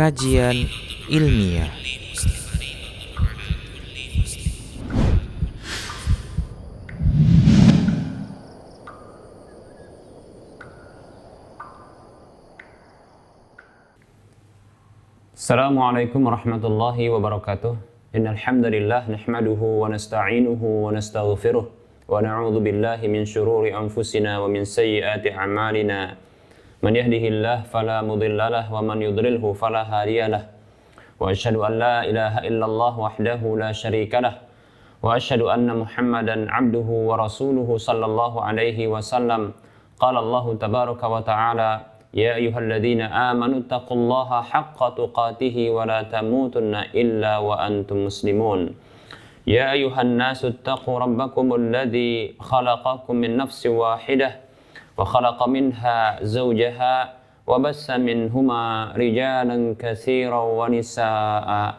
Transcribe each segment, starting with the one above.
kajian ilmiah. Assalamualaikum warahmatullahi wabarakatuh. Innal hamdalillah nahmaduhu wa nasta'inuhu wa nastaghfiruh wa na'udzu billahi min shururi anfusina wa min sayyiati a'malina. Man yahdihillahu fala mudhillalah wa man yudlilhu fala hadiyalah. Wa asyhadu an la ilaha illallah wahdahu la syarikalah wa asyhadu anna Muhammadan 'abduhu wa rasuluhu sallallahu alaihi wasallam. Qala Allah tabaraka wa ta'ala: Ya ayyuhalladzina amanu taqullaha haqqa tuqatih wa la tamutunna illa wa antum muslimun. Ya ayyuhan nasu taqu rabbakumul ladzi khalaqakum min nafsin wahidah wa khalaqa minha zawjaha wa bassa minhuma rijalan katsiran wa nisaa'a.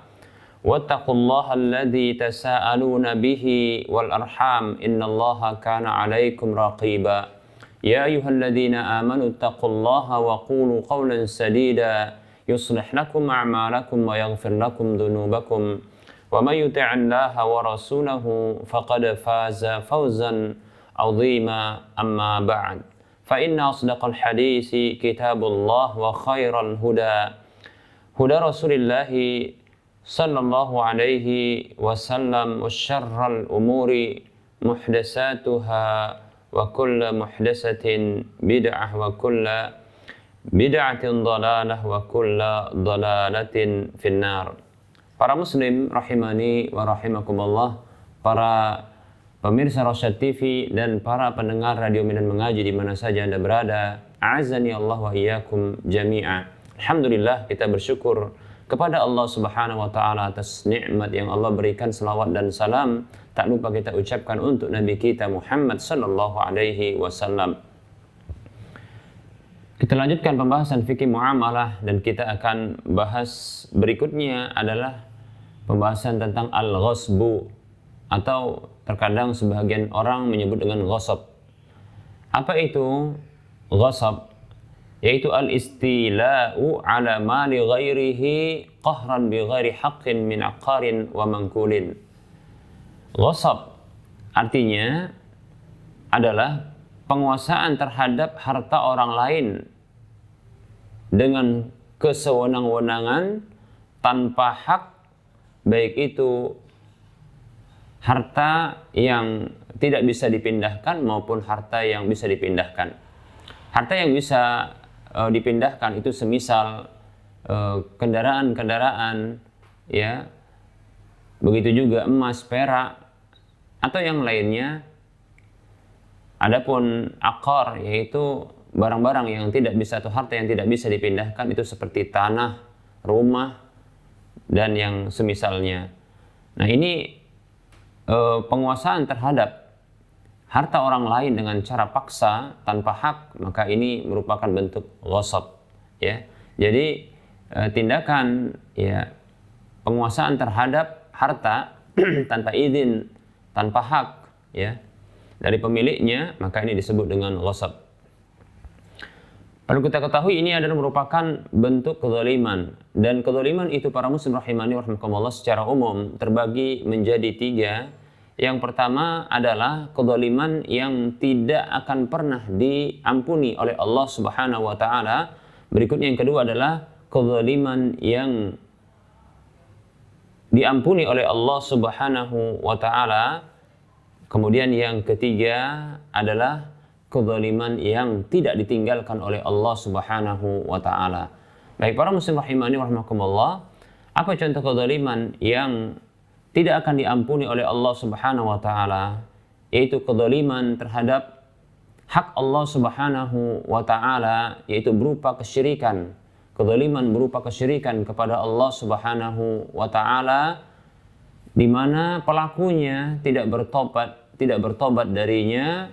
Wattaqullaha alladzi tasaaluna bihi wal arham innallaha kana 'alaikum raqiba. يا أيها الذين آمنوا اتقوا الله وقولوا قولا سديدا يصلح لكم أعمالكم ويغفر لكم ذنوبكم ومن يطع الله ورسوله فقد فاز فوزا عظيما أما بعد فإن أصدق الحديث كتاب الله وخير الهدى هدى رسول الله صلى الله عليه وسلم وشر الأمور محدثاتها wa kullu muhdatsatin bid'ah wa kullu bid'atin dhalalah wa kullu dhalalatin finnar. Para muslim rahimani wa rahimakumullah, para pemirsa Rosyad TV dan para pendengar Radio Medan Mengaji di mana saja Anda berada, a'azzani Allah wa iyyakum jami'a. Alhamdulillah, kita bersyukur kepada Allah Subhanahu wa taala atas nikmat yang Allah berikan. Selawat dan salam tak lupa kita ucapkan untuk Nabi kita Muhammad sallallahu alaihi wasallam. Kita lanjutkan pembahasan fikih muamalah dan kita akan bahas berikutnya adalah pembahasan tentang al-ghasbu, atau terkadang sebagian orang menyebut dengan ghasab. Apa itu ghasab? Yaitu al-istila'u ala mali ghairihi qahran bi ghairi haqqin min aqarin wa mankulin. Ghasab artinya adalah penguasaan terhadap harta orang lain dengan kesewenang-wenangan tanpa hak, baik itu harta yang tidak bisa dipindahkan maupun harta yang bisa dipindahkan. Harta yang bisa dipindahkan itu semisal kendaraan-kendaraan, ya, begitu juga emas, perak, atau yang lainnya. Adapun aqar, yaitu barang-barang yang tidak bisa atau harta yang tidak bisa dipindahkan, itu seperti tanah, rumah, dan yang semisalnya. Nah, ini penguasaan terhadap harta orang lain dengan cara paksa tanpa hak, maka ini merupakan bentuk ghasab, ya. Jadi tindakan, ya, penguasaan terhadap harta tanpa izin, tanpa hak, ya, dari pemiliknya, maka ini disebut dengan ghasab. Perlu kita ketahui ini adalah merupakan bentuk kezaliman, dan kezaliman itu para muslim rahimani wa rahimakumullah secara umum terbagi menjadi tiga. Yang pertama adalah kezaliman yang tidak akan pernah diampuni oleh Allah Subhanahu wa taala. Berikutnya yang kedua adalah kezaliman yang diampuni oleh Allah Subhanahu wa taala. Kemudian yang ketiga adalah kezaliman yang tidak ditinggalkan oleh Allah Subhanahu wa taala. Baik para muslim rahimani wa rahimakumullah, apa contoh kezaliman yang tidak akan diampuni oleh Allah Subhanahu wa taala? Yaitu kezaliman terhadap hak Allah Subhanahu wa taala, yaitu berupa kesyirikan. Kezaliman berupa kesyirikan kepada Allah Subhanahu wa taala, di mana pelakunya tidak bertobat darinya,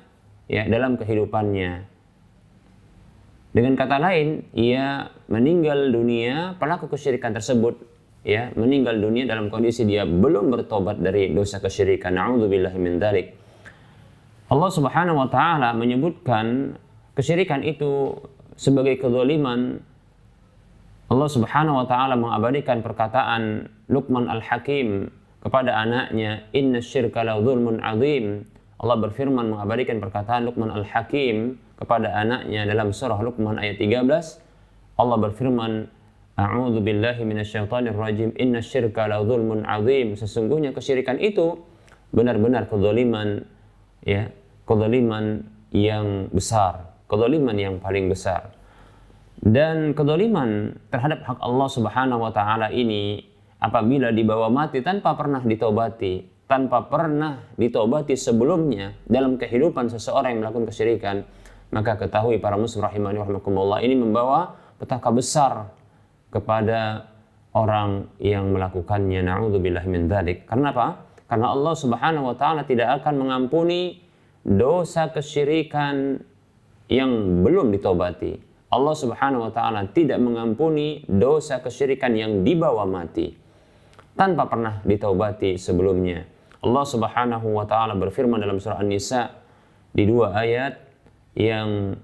ya, dalam kehidupannya. Dengan kata lain, ia meninggal dunia, pelaku kesyirikan tersebut, ya, meninggal dunia dalam kondisi dia belum bertobat dari dosa kesyirikan. Na'udzubillahi min dzalik. Allah Subhanahu wa taala menyebutkan kesyirikan itu sebagai kezaliman Allah Subhanahu wa taala mengabadikan perkataan Luqman Al-Hakim kepada anaknya, "Inna syirka la dzulmun 'adzim." Allah berfirman mengabadikan perkataan Luqman Al-Hakim kepada anaknya dalam surah Luqman ayat 13. Allah berfirman, "A'udzu billahi minasyaitonir rajim. Inna syirka la dzulmun 'adzim." Sesungguhnya kesyirikan itu benar-benar kezaliman, ya, kezaliman yang besar, kezaliman yang paling besar. Dan kezaliman terhadap hak Allah Subhanahu wa taala ini apabila dibawa mati tanpa pernah ditobati, tanpa pernah ditobati sebelumnya dalam kehidupan seseorang yang melakukan kesyirikan, maka ketahui para muslim rahimani rahimakumullah, ini membawa petaka besar kepada orang yang melakukannya. Na'udzubillahi min dzalik. Karena apa? Karena Allah Subhanahu wa taala tidak akan mengampuni dosa kesyirikan yang belum ditobati. Allah Subhanahu wa taala tidak mengampuni dosa kesyirikan yang dibawa mati tanpa pernah ditobati sebelumnya. Allah Subhanahu wa taala berfirman dalam surah An-Nisa di 2 ayat yang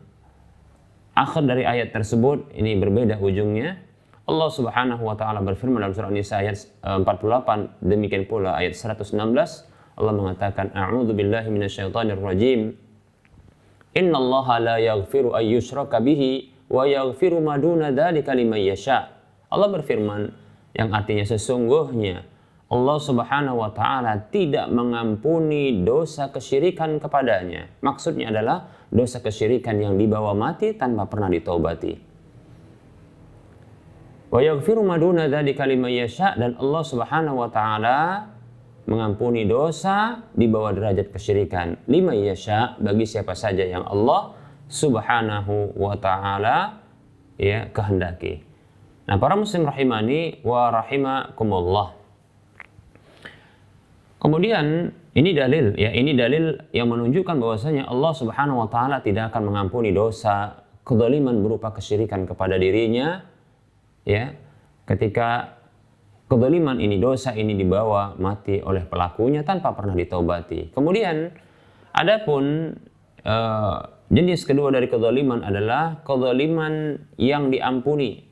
akhir dari ayat tersebut ini berbeda ujungnya. Allah Subhanahu wa taala berfirman dalam surah An-Nisa ayat 48, demikian pula ayat 116 Allah mengatakan, "A'udzu billahi minasyaitonir rajim. Innallaha la yaghfiru ay yushraka bihi wa yaghfiru ma duna dzalika liman yasha." Allah berfirman yang artinya sesungguhnya Allah Subhanahu wa taala tidak mengampuni dosa kesyirikan kepadanya. Maksudnya adalah dosa kesyirikan yang dibawa mati tanpa pernah ditobati. Wa yaghfiru ma duna dzalika liman yasha, dan Allah Subhanahu wa taala mengampuni dosa di bawah derajat kesyirikan. Liman yasha, bagi siapa saja yang Allah Subhanahu wa taala ya kehendaki. Nah, para muslim rahimani wa rahimakumullah. Kemudian ini dalil yang menunjukkan bahwasanya Allah Subhanahu wa taala tidak akan mengampuni dosa kezaliman berupa kesyirikan kepada dirinya, ya, ketika kezaliman ini, dosa ini dibawa mati oleh pelakunya tanpa pernah ditobati. Kemudian adapun jenis kedua dari kezaliman adalah kezaliman yang diampuni.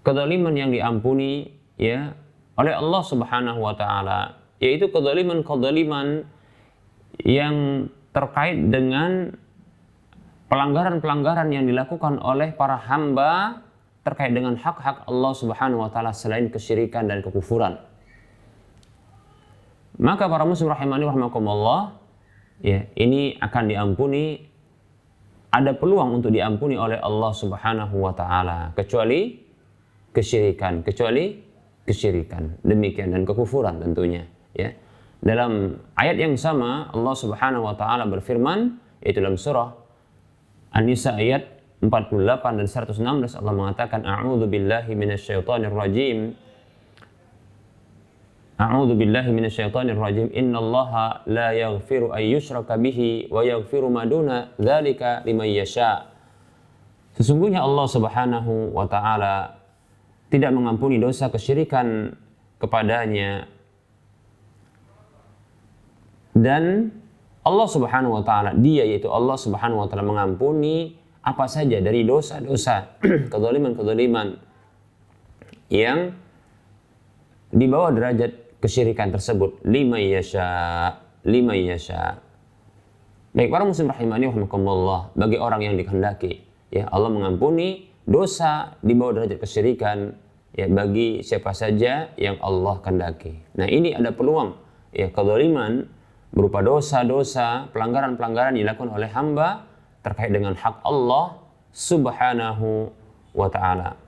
Kezaliman yang diampuni ya oleh Allah Subhanahu wa taala, yaitu kezaliman yang terkait dengan pelanggaran-pelanggaran yang dilakukan oleh para hamba terkait dengan hak-hak Allah Subhanahu wa taala selain kesyirikan dan kekufuran. Maka para muslim rahimani rahimakumullah, ya, ini akan diampuni, ada peluang untuk diampuni oleh Allah Subhanahu wa taala kecuali kesyirikan, demikian, dan kekufuran tentunya, ya. Dalam ayat yang sama Allah Subhanahu wa taala berfirman, yaitu dalam surah An-Nisa ayat 48 dan 116 Allah mengatakan, "A'udzu billahi minasyaitonir rajim. A'udzu billahi minasyaitonir rajim. Innallaha la yaghfiru ay yushraka bihi wa yaghfiru ma duna dzalika liman yasha." Sesungguhnya Allah Subhanahu wa taala tidak mengampuni dosa kesyirikan kepadanya, dan Allah Subhanahu wa taala, dia yaitu Allah Subhanahu wa taala mengampuni apa saja dari dosa-dosa kezaliman yang di bawah derajat kesyirikan tersebut. Liman yasha. Baik para muslim rahimani rahimakumullah, bagi orang yang dikehendaki, ya, Allah mengampuni dosa di bawah derajat kesyirikan, ya, bagi siapa saja yang Allah kehendaki. Nah, ini ada peluang, ya, kezaliman berupa dosa-dosa, pelanggaran-pelanggaran yang dilakukan oleh hamba terkait dengan hak Allah Subhanahu wa ta'ala.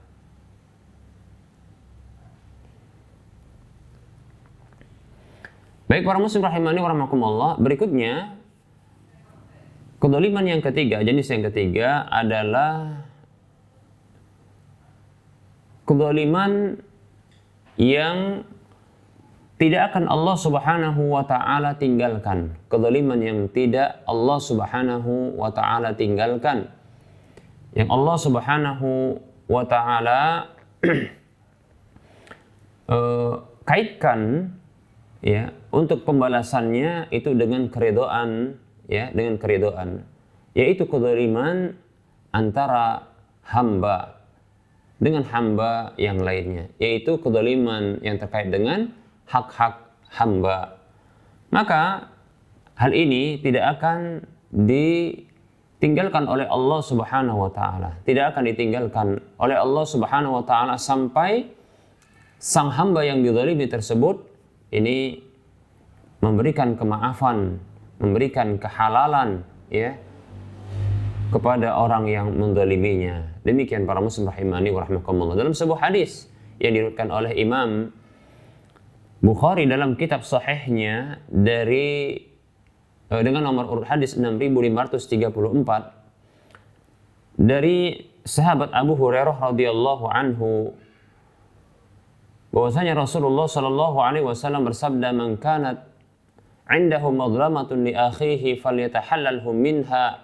Baik para muslim rahimani wa rahmakumullah, berikutnya kezaliman yang ketiga, jenis yang ketiga adalah kezaliman yang tidak akan Allah Subhanahu wa ta'ala tinggalkan. Kezaliman yang tidak Allah Subhanahu wa ta'ala tinggalkan. Yang Allah Subhanahu wa ta'ala kaitkan, ya, untuk pembalasannya itu dengan keridhaan, ya, dengan keridhaan, yaitu kezaliman antara hamba, dengan hamba yang lainnya, yaitu kezaliman yang terkait dengan hak-hak hamba. Maka hal ini tidak akan ditinggalkan oleh Allah Subhanahu wa taala. Tidak akan ditinggalkan oleh Allah Subhanahu wa taala sampai sang hamba yang dizalimi tersebut ini memberikan kemaafan, memberikan kehalalan ya kepada orang yang menzaliminya. Demikian para muslim rahimani wa rahimakumullah. Dalam sebuah hadis yang diriwayatkan oleh Imam Bukhari dalam kitab sahihnya dengan nomor urut hadis 6534 dari sahabat Abu Hurairah radhiyallahu anhu bahwasanya Rasulullah sallallahu alaihi wasallam bersabda, "Man kanat 'indahu madlamatun li akhihi falyatahallalhu minha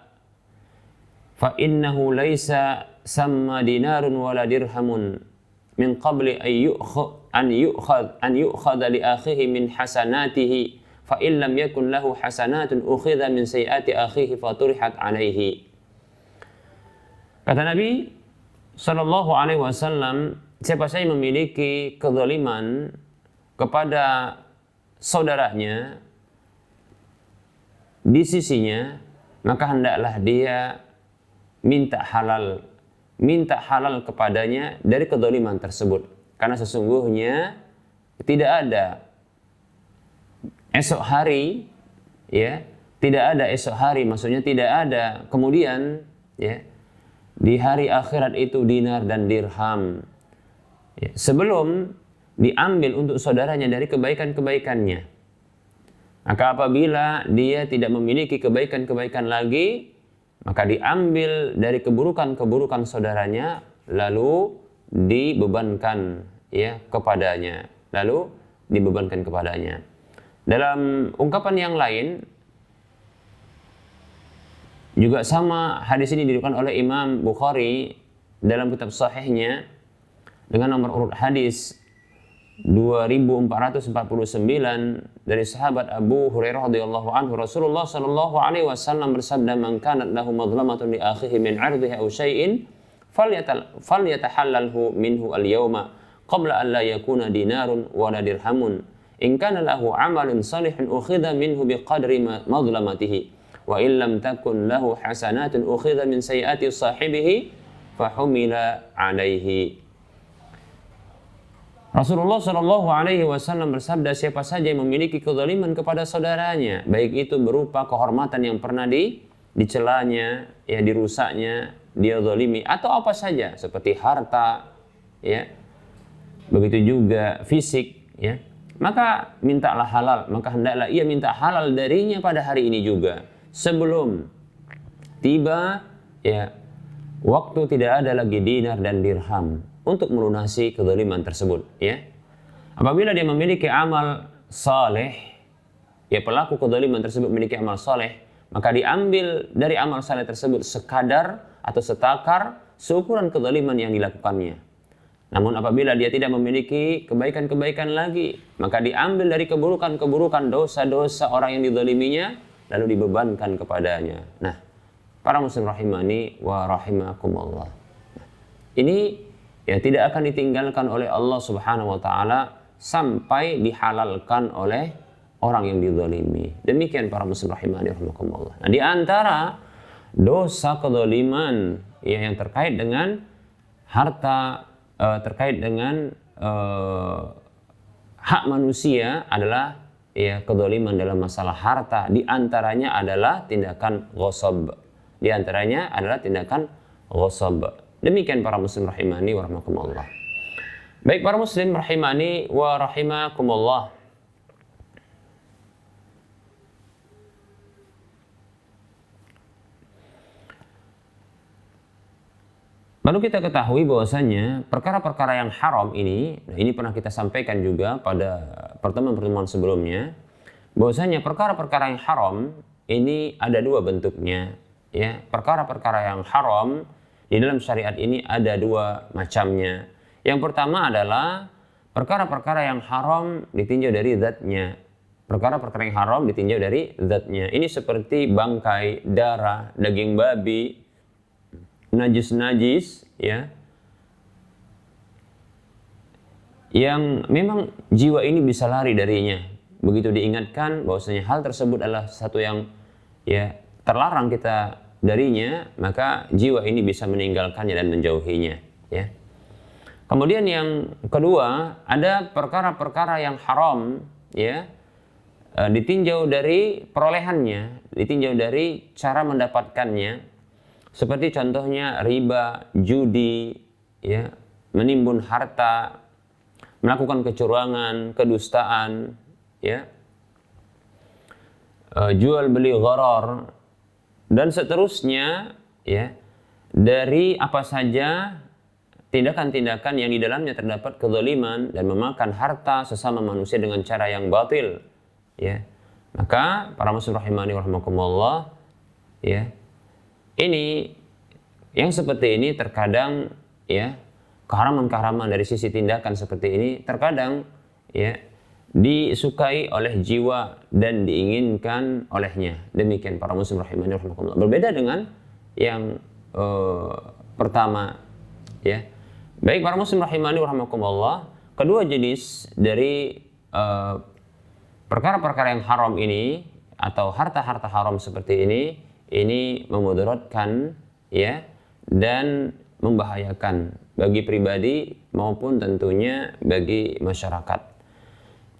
fa innahu laisa samma dinarun wala dirhamun min qabli an yu'khadha li akhihi min hasanatihi fa in lam yakun lahu hasanatun ukhidha min sayyiati akhihi faturihat alaihi." Kata Nabi sallallahu alaihi wasallam, siapa saja memiliki kezaliman kepada saudaranya di sisinya, maka hendaklah dia minta halal kepadanya dari kezaliman tersebut. Karena sesungguhnya tidak ada esok hari, ya, tidak ada esok hari, maksudnya tidak ada kemudian, ya, di hari akhirat itu dinar dan dirham, ya, sebelum diambil untuk saudaranya dari kebaikan-kebaikannya. Maka apabila dia tidak memiliki kebaikan-kebaikan lagi, maka diambil dari keburukan-keburukan saudaranya lalu dibebankan ya kepadanya. Dalam ungkapan yang lain juga sama, hadis ini diriwayatkan oleh Imam Bukhari dalam kitab sahihnya dengan nomor urut hadis 2449 dari sahabat Abu Hurairah radhiyallahu anhu, Rasulullah sallallahu alaihi wasallam bersabda, "Man kanat lahu madlamatun li akhihi min 'irdihi aw syai'in falyatahallalhu minhu al-yawma qabla an la yakuna dinarun wala dirhamun. In kana lahu 'amalun salihun ukhidha minhu biqadri madlamatihi wa in lam takun lahu hasanatun ukhidha min sayyiati sahibihi fahumila 'alaihi." Rasulullah Shallallahu Alaihi Wasallam bersabda, siapa saja yang memiliki kezaliman kepada saudaranya, baik itu berupa kehormatan yang pernah dicelanya, ya dirusaknya, dia zalimi, atau apa saja seperti harta, ya, begitu juga fisik, ya, maka mintalah halal, maka hendaklah ia minta halal darinya pada hari ini juga, sebelum tiba, ya, waktu tidak ada lagi dinar dan dirham untuk melunasi kezaliman tersebut, ya. Apabila dia memiliki amal saleh, ya pelaku kezaliman tersebut memiliki amal saleh, maka diambil dari amal saleh tersebut sekadar atau setakar seukuran kezaliman yang dilakukannya. Namun apabila dia tidak memiliki kebaikan-kebaikan lagi, maka diambil dari keburukan-keburukan dosa-dosa orang yang dizaliminya lalu dibebankan kepadanya. Nah, para muslim rahimani wa rahimakumullah. Ini ya tidak akan ditinggalkan oleh Allah Subhanahu wa taala sampai dihalalkan oleh orang yang dizalimi. Demikian para muslim rahimani rahimakumullah. Nah, di antara dosa kezaliman ya yang terkait dengan harta, terkait dengan hak manusia adalah ya kezaliman dalam masalah harta. Di antaranya adalah tindakan ghasab. Demikian para muslim rahimani wa rahimakumullah. Baik para muslim rahimani wa rahimakumullah. Lalu kita ketahui bahwasanya perkara-perkara yang haram ini, nah ini pernah kita sampaikan juga pada pertemuan-pertemuan sebelumnya, bahwasanya perkara-perkara yang haram ini ada dua bentuknya, ya. Perkara-perkara yang haram di dalam syariat ini ada dua macamnya. Yang pertama adalah perkara-perkara yang haram ditinjau dari zatnya. Perkara-perkara yang haram ditinjau dari zatnya. Ini seperti bangkai, darah, daging babi, najis-najis, ya, yang memang jiwa ini bisa lari darinya. Begitu diingatkan bahwasanya hal tersebut adalah satu yang ya terlarang kita darinya, maka jiwa ini bisa meninggalkannya dan menjauhinya, ya. Kemudian yang kedua, ada perkara-perkara yang haram, ya, ditinjau dari perolehannya, ditinjau dari cara mendapatkannya, seperti contohnya riba, judi, ya, menimbun harta, melakukan kecurangan, kedustaan, ya, jual beli gharar, dan seterusnya, ya, dari apa saja tindakan-tindakan yang di dalamnya terdapat kezaliman dan memakan harta sesama manusia dengan cara yang batil, ya. Maka para muslim rahimani wa rahimakumullah, ya, ini yang seperti ini terkadang, ya, keharaman-keharaman dari sisi tindakan seperti ini terkadang, ya, disukai oleh jiwa dan diinginkan olehnya. Demikian para muslim rahimani wa rahimakumullah. Berbeda dengan yang pertama, ya. Baik para muslim rahimani wa rahimakumullah, kedua jenis dari perkara-perkara yang haram ini atau harta-harta haram seperti ini memudaratkan, ya, dan membahayakan bagi pribadi maupun tentunya bagi masyarakat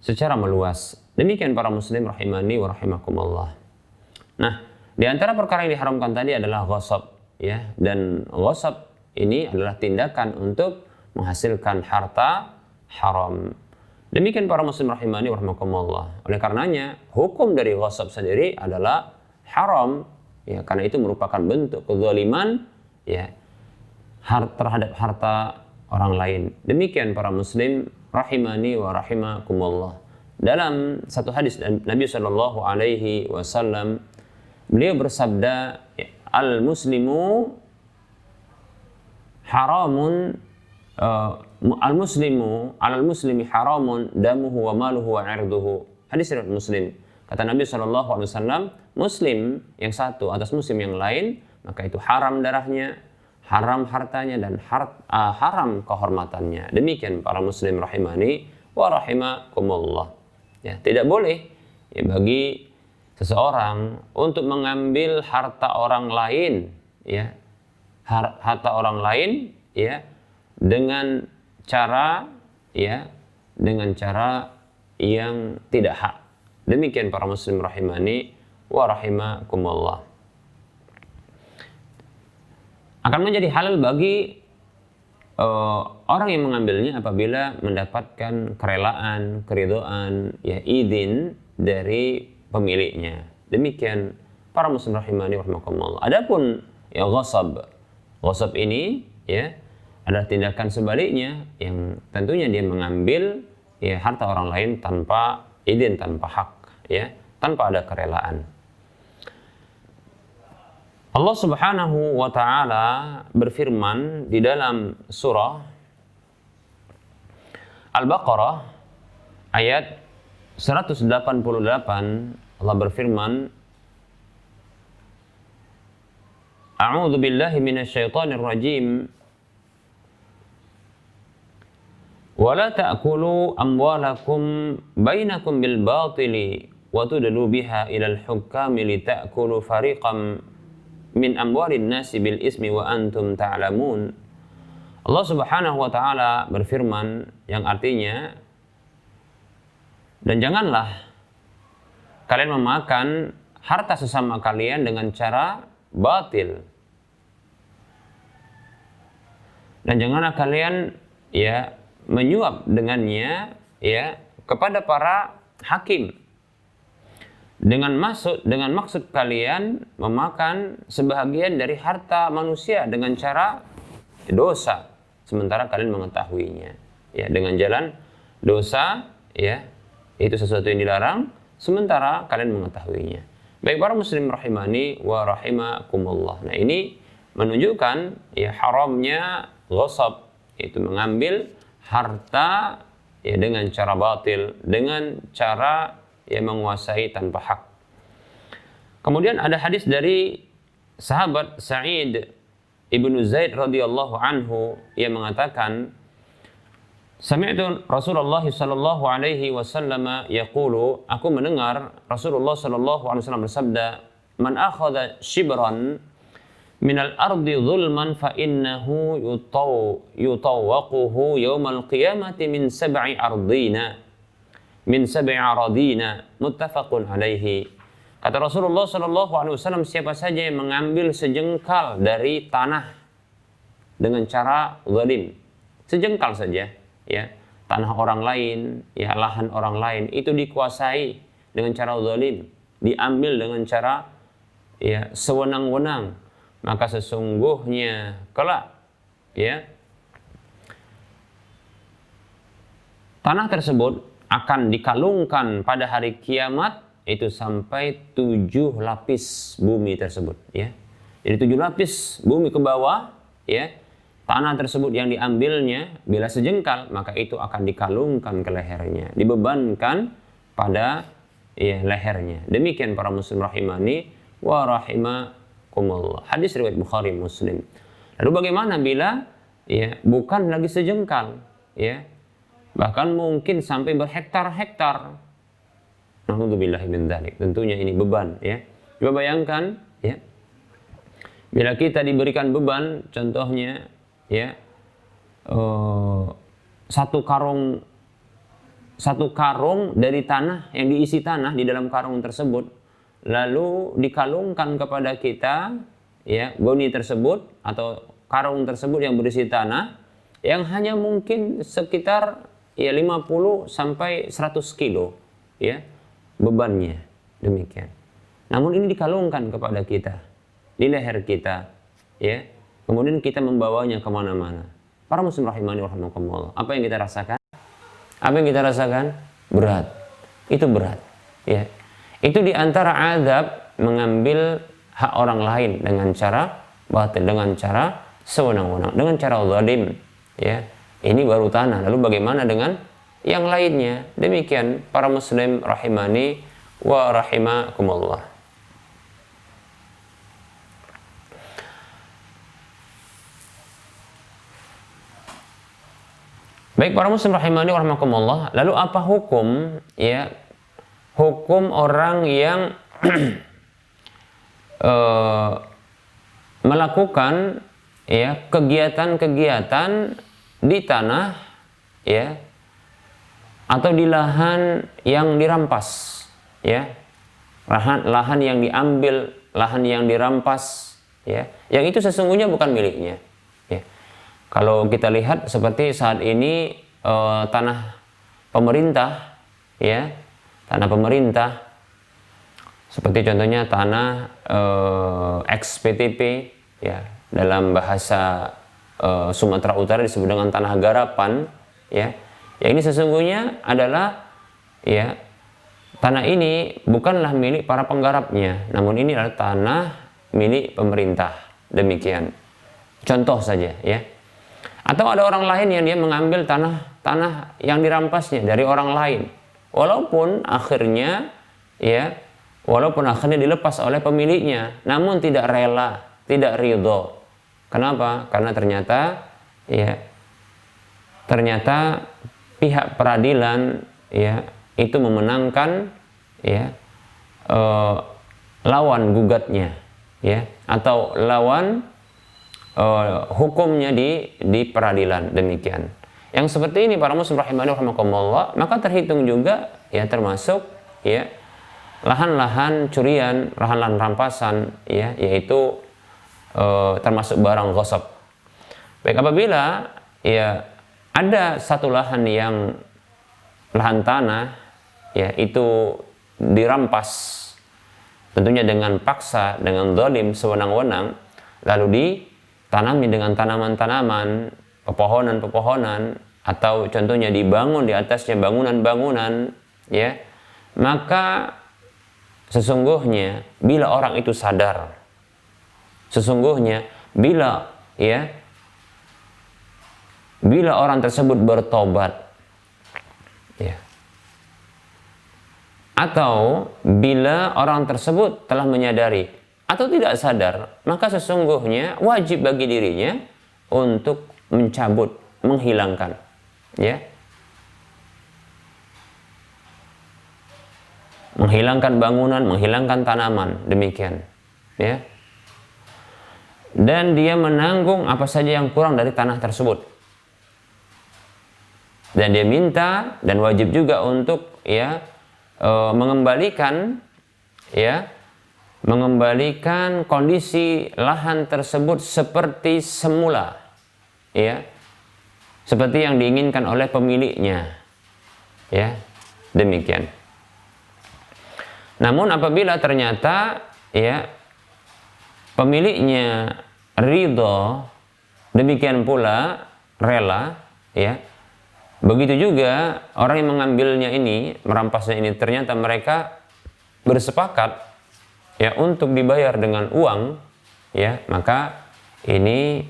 secara meluas. Demikian para muslim rahimani wa rahimakumullah. Nah, di antara perkara yang diharamkan tadi adalah ghasab, ya, dan ghasab ini adalah tindakan untuk menghasilkan harta haram. Demikian para muslim rahimani wa rahimakumullah. Oleh karenanya, hukum dari ghasab sendiri adalah haram, ya, karena itu merupakan bentuk kezaliman, ya, terhadap harta orang lain. Demikian para muslim rahimani wa rahimakumullah. Dalam satu hadis Nabi Shallallahu Alaihi Wasallam, beliau bersabda, al-muslimu haramun, al-muslimu alal muslimi haramun damuhu wa maluhu wa irduhu. Hadis riwayat Muslim. Kata Nabi Shallallahu Alaihi Wasallam, muslim yang satu atas muslim yang lain, maka itu haram darahnya, haram hartanya, dan haram kehormatannya. Demikian para muslim rahimani wa rahimakumullah. Ya, tidak boleh, ya, bagi seseorang untuk mengambil harta orang lain, ya, harta orang lain, ya, dengan cara, ya, dengan cara yang tidak hak. Demikian para muslim rahimani wa rahimakumullah. Akan menjadi halal bagi orang yang mengambilnya apabila mendapatkan kerelaan, keridhaan, ya, izin dari pemiliknya. Demikian para muslim rahimani wa rahimakumullah. Adapun, ya, ghasab ini, ya, adalah tindakan sebaliknya yang tentunya dia mengambil, ya, harta orang lain tanpa izin, tanpa hak, ya, tanpa ada kerelaan. Allah Subhanahu wa taala berfirman di dalam surah Al-Baqarah ayat 188. Allah berfirman, A'udzu billahi minasyaitonir rajim. Wa la ta'kulu amwalakum bainakum bil batili wa tudlu biha ilal hukami li ta'kulu fariqam min amwalin nasi bil ismi wa antum ta'lamun. Allah Subhanahu wa taala berfirman yang artinya, dan janganlah kalian memakan harta sesama kalian dengan cara batil. Dan janganlah kalian, ya, menyuap dengannya, ya, kepada para hakim dengan maksud kalian memakan sebahagian dari harta manusia dengan cara dosa sementara kalian mengetahuinya, ya, dengan jalan dosa, ya, itu sesuatu yang dilarang sementara kalian mengetahuinya. Baik para muslim rahimani wa rahimakumullah. Nah, ini menunjukkan, ya, haramnya ghasab, yaitu mengambil harta, ya, dengan cara batil, dengan cara, ya, menguasai tanpa hak. Kemudian ada hadis dari sahabat Sa'id ibnu Zaid radhiyallahu anhu yang mengatakan, Sami'tu Rasulullah sallallahu alaihi wasallam yaqulu, aku mendengar Rasulullah sallallahu alaihi wasallam bersabda, man akhadha shibran minal ardi zulman fa innahu yutawwaquhu yaumal qiyamati min sab'i aradina muttafaqun alaihi. Kata Rasulullah sallallahu alaihi wasallam, siapa saja yang mengambil sejengkal dari tanah dengan cara zalim, sejengkal saja, ya, tanah orang lain, ya, lahan orang lain itu dikuasai dengan cara zalim, diambil dengan cara, ya, sewenang-wenang, maka sesungguhnya kelak, ya, tanah tersebut akan dikalungkan pada hari kiamat itu sampai 7 lapis bumi tersebut, ya. Jadi 7 lapis bumi ke bawah, ya. Tanah tersebut yang diambilnya bila sejengkal, maka itu akan dikalungkan ke lehernya, dibebankan pada, ya, lehernya. Demikian para muslim rahimani wa rahimakumullah. Hadis riwayat Bukhari Muslim. Lalu bagaimana bila, ya, bukan lagi sejengkal, ya, bahkan mungkin sampai berhektar-hektar. Na'udzubillahi min dzalik. Tentunya ini beban, ya. Coba bayangkan, ya, bila kita diberikan beban, contohnya, ya, satu karung dari tanah, yang diisi tanah di dalam karung tersebut, lalu dikalungkan kepada kita, ya, goni tersebut atau karung tersebut yang berisi tanah yang hanya mungkin sekitar, ya, 50 sampai 100 kilo, ya, bebannya. Demikian. Namun ini dikalungkan kepada kita di leher kita, ya. Kemudian kita membawanya kemana-mana. Para muslim rahimani wa rahimakumullah. Apa yang kita rasakan? Apa yang kita rasakan? Berat. Itu berat, ya. Itu diantara azab mengambil hak orang lain dengan cara batil, dengan cara sewenang-wenang, dengan cara zalim, ya. Ini baru tanah. Lalu bagaimana dengan yang lainnya? Demikian para muslim rahimani wa rahimakumullah. Baik para muslim rahimani wa rahimakumullah, lalu apa hukum, ya, hukum orang yang melakukan, ya, kegiatan-kegiatan di tanah, ya, atau di lahan yang dirampas, ya, lahan yang diambil, lahan yang dirampas, ya, yang itu sesungguhnya bukan miliknya, ya. Kalau kita lihat seperti saat ini tanah pemerintah, ya, tanah pemerintah, seperti contohnya tanah ex-PTP, ya, dalam bahasa Sumatera Utara disebut dengan tanah garapan, ya. Yang ini sesungguhnya adalah, ya, tanah ini bukanlah milik para penggarapnya, namun ini adalah tanah milik pemerintah. Demikian. Contoh saja, ya. Atau ada orang lain yang dia mengambil tanah yang dirampasnya dari orang lain, walaupun akhirnya dilepas oleh pemiliknya, namun tidak rela, tidak ridho. Kenapa? Karena ternyata pihak peradilan, ya, itu memenangkan, ya, lawan gugatnya, ya, atau lawan hukumnya di peradilan. Demikian. Yang seperti ini para muslim rahimani wa rahimakumullah, maka terhitung juga, ya, termasuk, ya, lahan-lahan curian, lahan-lahan rampasan, ya, yaitu termasuk barang ghasab. Baik, apabila, ya, ada satu lahan yang lahan tanah, ya, itu dirampas tentunya dengan paksa, dengan zalim, sewenang-wenang, lalu ditanami dengan tanaman-tanaman, pepohonan-pepohonan, atau contohnya dibangun di atasnya bangunan-bangunan, ya, maka sesungguhnya bila orang itu sadar, sesungguhnya bila orang tersebut bertobat, ya, atau bila orang tersebut telah menyadari atau tidak sadar, maka sesungguhnya wajib bagi dirinya untuk mencabut, menghilangkan, ya, menghilangkan bangunan, menghilangkan tanaman, demikian, ya. Dan dia menanggung apa saja yang kurang dari tanah tersebut. Dan dia minta dan wajib juga untuk ya mengembalikan kondisi lahan tersebut seperti semula, ya, seperti yang diinginkan oleh pemiliknya, ya, demikian. Namun apabila ternyata ya pemiliknya ridho, demikian pula rela, ya, begitu juga orang yang mengambilnya ini, merampasnya ini, ternyata mereka bersepakat ya untuk dibayar dengan uang, ya, maka ini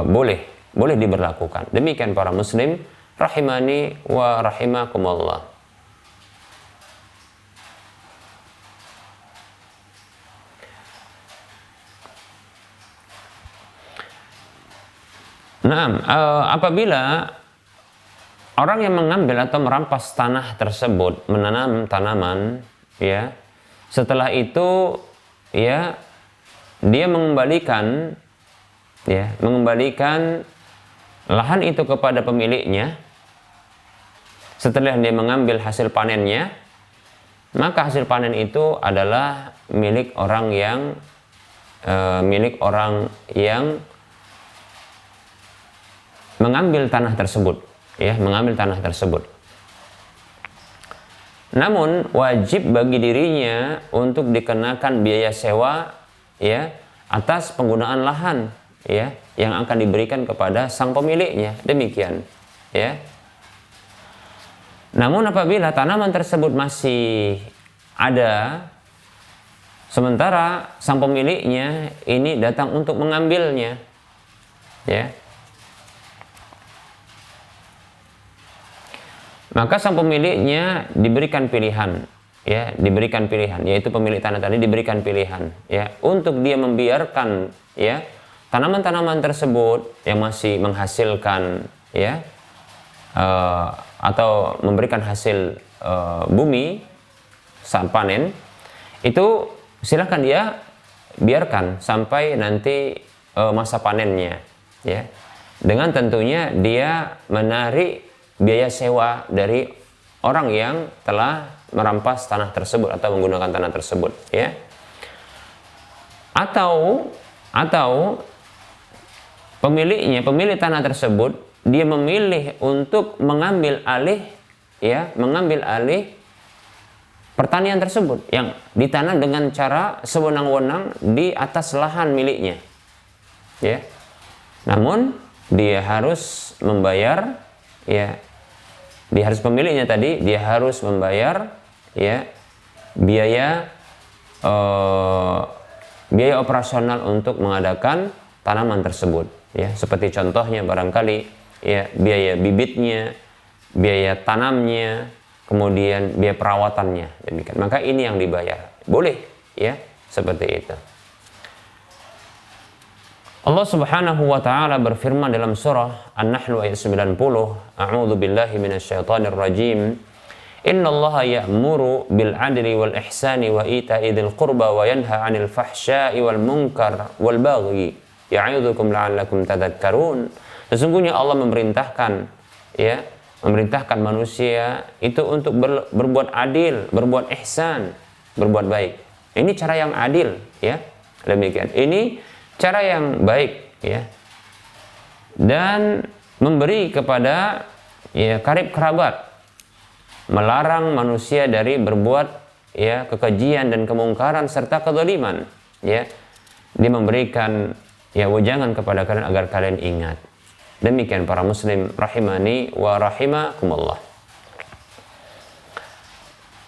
boleh diberlakukan. Demikian para muslim rahimani wa rahimakumullah. Nah, apabila orang yang mengambil atau merampas tanah tersebut menanam tanaman, ya, setelah itu ya dia mengembalikan lahan itu kepada pemiliknya. Setelah dia mengambil hasil panennya, maka hasil panen itu adalah milik orang yang mengambil tanah tersebut, ya, mengambil tanah tersebut. Namun wajib bagi dirinya untuk dikenakan biaya sewa, ya, atas penggunaan lahan, ya, yang akan diberikan kepada sang pemiliknya, demikian, ya. Namun apabila tanaman tersebut masih ada, sementara sang pemiliknya ini datang untuk mengambilnya, ya, maka sang pemiliknya diberikan pilihan, ya, yaitu pemilik tanah tadi diberikan pilihan, ya, untuk dia membiarkan, ya, tanaman-tanaman tersebut yang masih menghasilkan, ya, atau memberikan hasil bumi saat panen, itu silahkan dia biarkan sampai nanti masa panennya, ya, dengan tentunya dia menarik biaya sewa dari orang yang telah merampas tanah tersebut atau menggunakan tanah tersebut, ya. Atau pemilik tanah tersebut dia memilih untuk mengambil alih pertanian tersebut yang ditanam dengan cara sewenang-wenang di atas lahan miliknya, ya. Namun dia harus membayar, ya, pemiliknya tadi dia harus membayar, ya, biaya operasional untuk mengadakan tanaman tersebut, ya, seperti contohnya barangkali, ya, biaya bibitnya, biaya tanamnya, kemudian biaya perawatannya, demikian. Maka ini yang dibayar, boleh, ya, seperti itu. Allah Subhanahu wa taala berfirman dalam surah An-Nahl ayat 90, A'udzu billahi minasyaitonir rajim. Innallaha ya'muru bil 'adli wal ihsani wa ita'i dzil qurba wa yanha 'anil fahsya'i wal munkar wal baghi ya'idzukum la'allakum tadhakkarun. Sesungguhnya Allah memerintahkan manusia itu untuk berbuat adil, berbuat ihsan, berbuat baik. Ini cara yang adil, ya. Demikian. Ini cara yang baik, ya, dan memberi kepada, ya, karib kerabat, melarang manusia dari berbuat, ya, kekejian dan kemungkaran serta kezaliman, ya. Dia memberikan, ya, wejangan kepada kalian agar kalian ingat. Demikian para muslim rahimani wa rahimakumullah.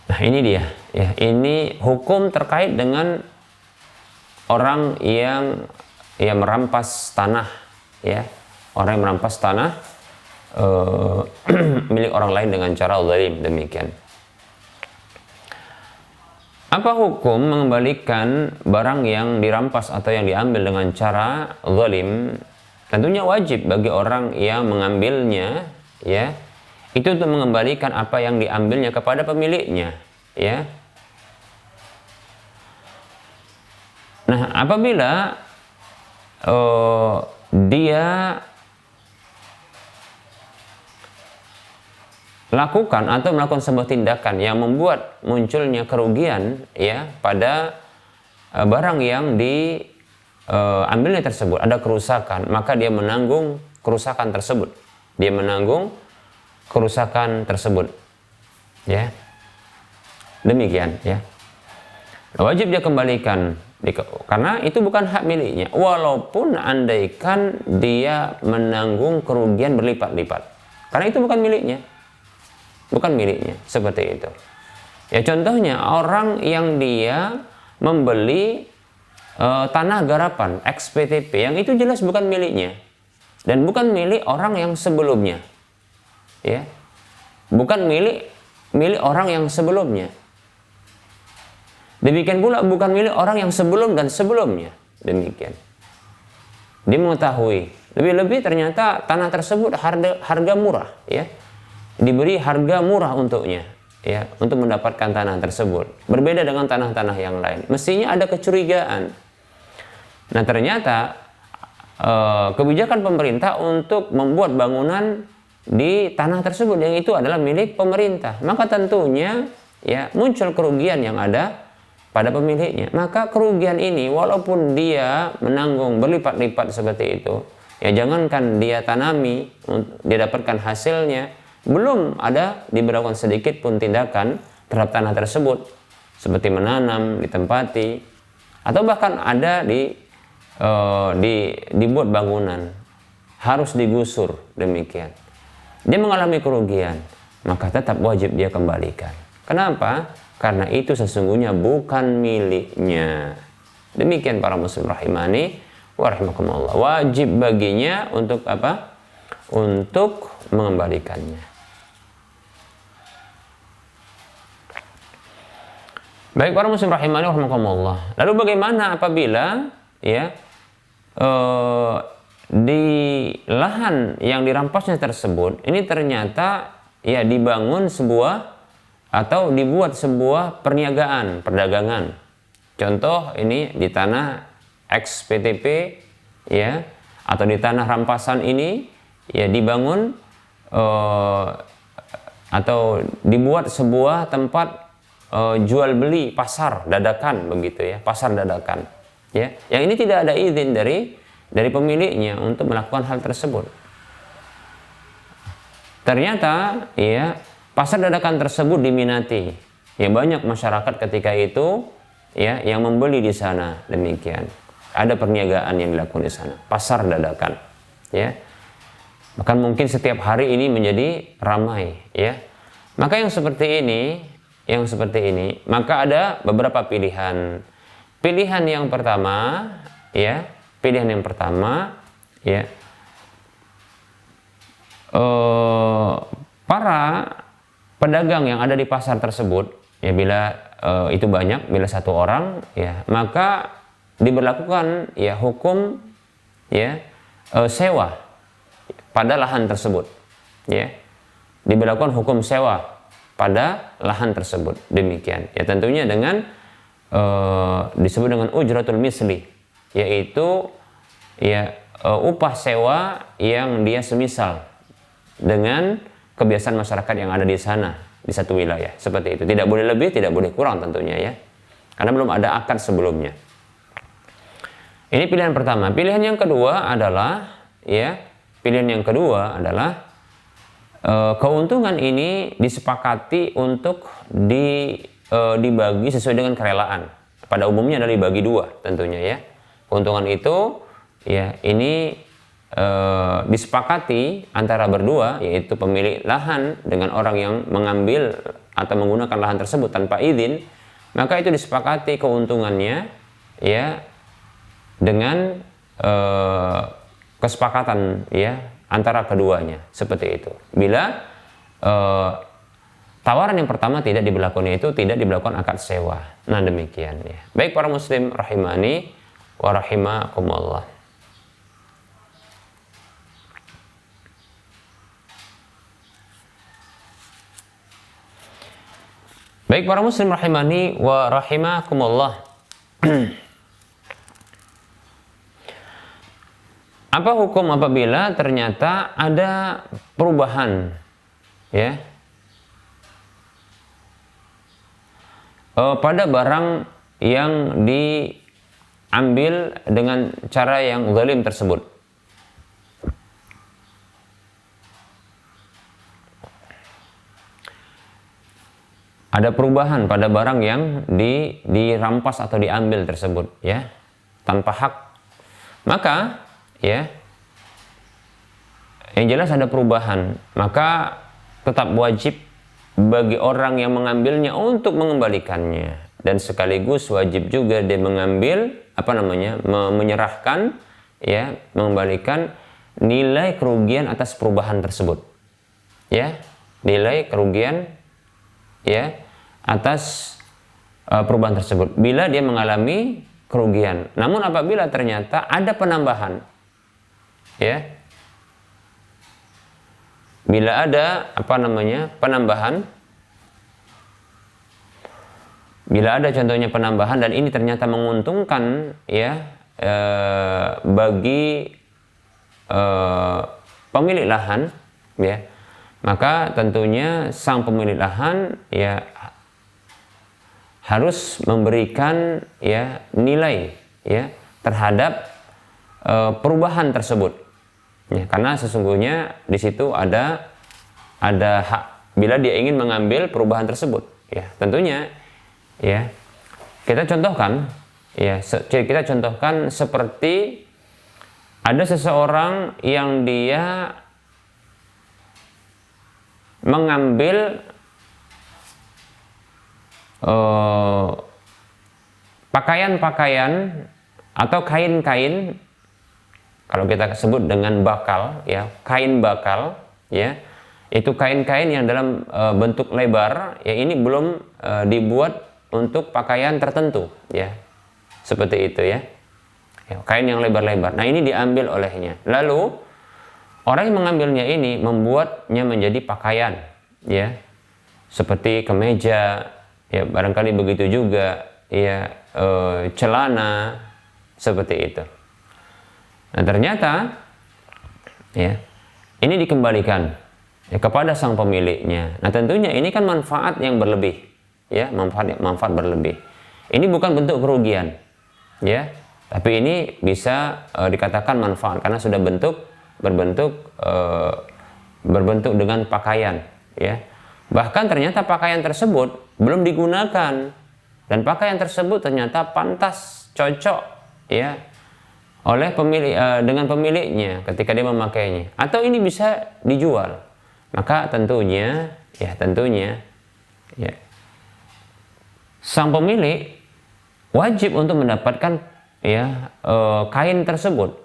Nah, ini dia, ya, ini hukum terkait dengan orang yang merampas tanah, ya, orang yang merampas tanah milik orang lain dengan cara zalim, demikian. Apa hukum mengembalikan barang yang dirampas atau yang diambil dengan cara zalim? Tentunya wajib bagi orang yang mengambilnya, ya, itu untuk mengembalikan apa yang diambilnya kepada pemiliknya, ya. Nah, apabila dia lakukan atau melakukan sebuah tindakan yang membuat munculnya kerugian, ya, pada barang yang diambilnya tersebut, ada kerusakan, maka dia menanggung kerusakan tersebut. Dia menanggung kerusakan tersebut, ya. Demikian, ya. Wajib dia kembalikan karena itu bukan hak miliknya, walaupun andaikan dia menanggung kerugian berlipat-lipat, karena itu bukan miliknya, seperti itu. Ya, contohnya orang yang dia membeli tanah garapan XPTP yang itu jelas bukan miliknya dan bukan milik orang yang sebelumnya, ya, bukan milik orang yang sebelumnya. Demikian pula bukan milik orang yang sebelum dan sebelumnya. Demikian. Dia mengetahui. Lebih-lebih ternyata tanah tersebut harga murah, ya. Diberi harga murah untuknya, ya, untuk mendapatkan tanah tersebut. Berbeda dengan tanah-tanah yang lain. Mestinya ada kecurigaan. Nah, ternyata kebijakan pemerintah untuk membuat bangunan di tanah tersebut yang itu adalah milik pemerintah. Maka tentunya, ya, muncul kerugian yang ada pada pemiliknya. Maka kerugian ini walaupun dia menanggung berlipat-lipat seperti itu, ya, jangankan dia tanami, dia dapatkan hasilnya, belum ada diberlakukan sedikit pun tindakan terhadap tanah tersebut, seperti menanam, ditempati, atau bahkan ada dibuat bangunan, harus digusur, demikian. Dia mengalami kerugian, maka tetap wajib dia kembalikan. Kenapa? Karena itu sesungguhnya bukan miliknya. Demikian para muslim rahimani wa rahimakumullah. Wajib baginya untuk apa? Untuk mengembalikannya. Baik para muslim rahimani wa rahimakumullah. Lalu bagaimana apabila, ya, di lahan yang dirampasnya tersebut ini ternyata, ya, dibangun sebuah atau dibuat sebuah perniagaan, perdagangan. Contoh ini di tanah XPTP, ya, atau di tanah rampasan ini, ya, dibangun atau dibuat sebuah tempat jual beli, pasar dadakan, begitu, ya, pasar dadakan, ya. Yang ini tidak ada izin dari pemiliknya untuk melakukan hal tersebut. Ternyata, ya, pasar dadakan tersebut diminati, ya, banyak masyarakat ketika itu, ya, yang membeli di sana. Demikian, ada perniagaan yang dilakukan di sana, pasar dadakan, ya. Bahkan mungkin setiap hari ini menjadi ramai, ya. Maka yang seperti ini, maka ada beberapa pilihan. Pilihan yang pertama, ya, para pedagang yang ada di pasar tersebut, ya, bila itu banyak, bila satu orang, ya, maka diberlakukan, ya, hukum, ya, sewa pada lahan tersebut, ya, diberlakukan hukum sewa pada lahan tersebut. Demikian, ya, tentunya dengan disebut dengan ujratul misli, yaitu, ya, upah sewa yang dia semisal dengan kebiasaan masyarakat yang ada di sana, di satu wilayah, seperti itu. Tidak boleh lebih, tidak boleh kurang tentunya, ya, karena belum ada akad sebelumnya. Ini pilihan pertama. Pilihan yang kedua adalah, ya, keuntungan ini disepakati untuk dibagi sesuai dengan kerelaan. Pada umumnya adalah dibagi dua tentunya, ya. Keuntungan itu, ya, ini disepakati antara berdua, yaitu pemilik lahan dengan orang yang mengambil atau menggunakan lahan tersebut tanpa izin. Maka itu disepakati keuntungannya, ya, dengan kesepakatan, ya, antara keduanya, seperti itu. Bila tawaran yang pertama tidak diberlakukan, itu tidak diberlakukan akad sewa. Nah, demikian, ya. Baik para muslim rahimani wa rahimakumullah. Baik para muslim rahimani wa rahimakumullah. Apa hukum apabila ternyata ada perubahan ya pada barang yang diambil dengan cara yang zalim tersebut? Ada perubahan pada barang yang dirampas atau diambil tersebut ya tanpa hak, maka ya yang jelas ada perubahan, maka tetap wajib bagi orang yang mengambilnya untuk mengembalikannya, dan sekaligus wajib juga dia mengambil menyerahkan ya, mengembalikan nilai kerugian atas perubahan tersebut ya, nilai kerugian ya atas perubahan tersebut bila dia mengalami kerugian. Namun apabila ternyata ada penambahan ya, bila ada penambahan, bila ada contohnya penambahan dan ini ternyata menguntungkan ya bagi pemilik lahan ya, maka tentunya sang pemilik lahan ya harus memberikan ya nilai ya terhadap perubahan tersebut ya, karena sesungguhnya di situ ada hak bila dia ingin mengambil perubahan tersebut ya. Tentunya ya kita contohkan seperti ada seseorang yang dia mengambil pakaian-pakaian atau kain-kain, kalau kita sebut dengan bakal ya, kain bakal ya, itu kain-kain yang dalam bentuk lebar ya, ini belum dibuat untuk pakaian tertentu ya, seperti itu ya, kain yang lebar-lebar. Nah ini diambil olehnya, lalu orang yang mengambilnya ini membuatnya menjadi pakaian ya, seperti kemeja ya, barangkali begitu juga ya, celana seperti itu. Nah ternyata ya ini dikembalikan ya kepada sang pemiliknya. Nah tentunya ini kan manfaat yang berlebih ya, manfaat berlebih. Ini bukan bentuk kerugian ya, tapi ini bisa dikatakan manfaat karena sudah berbentuk dengan pakaian ya. Bahkan ternyata pakaian tersebut belum digunakan dan pakaian tersebut ternyata pantas, cocok ya oleh dengan pemiliknya ketika dia memakainya, atau ini bisa dijual, maka tentunya ya sang pemilik wajib untuk mendapatkan ya kain tersebut,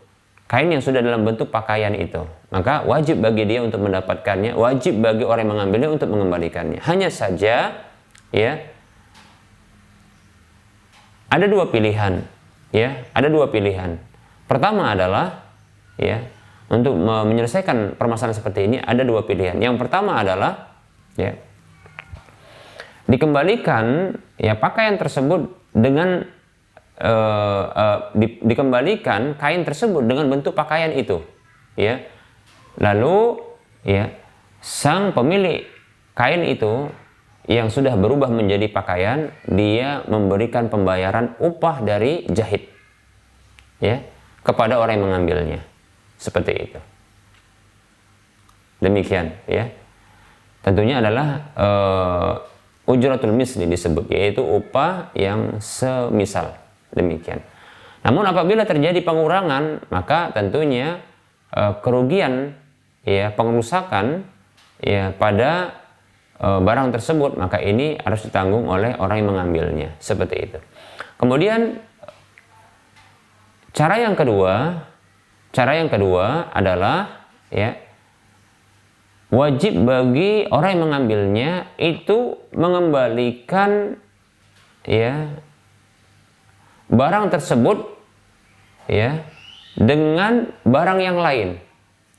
kain yang sudah dalam bentuk pakaian itu, maka wajib bagi dia untuk mendapatkannya, wajib bagi orang yang mengambilnya untuk mengembalikannya. Hanya saja ya ada dua pilihan ya, ada dua pilihan. Pertama adalah ya, untuk menyelesaikan permasalahan seperti ini ada dua pilihan. Yang pertama adalah ya dikembalikan ya pakaian tersebut dengan dikembalikan kain tersebut dengan bentuk pakaian itu ya, lalu ya sang pemilik kain itu yang sudah berubah menjadi pakaian, dia memberikan pembayaran upah dari jahit ya kepada orang yang mengambilnya, seperti itu. Demikian ya, tentunya adalah ujratul misli disebut, yaitu upah yang semisal. Demikian. Namun apabila terjadi pengurangan, maka tentunya kerugian ya, pengerusakan ya pada barang tersebut, maka ini harus ditanggung oleh orang yang mengambilnya, seperti itu. Kemudian cara yang kedua adalah ya wajib bagi orang yang mengambilnya itu mengembalikan ya barang tersebut ya dengan barang yang lain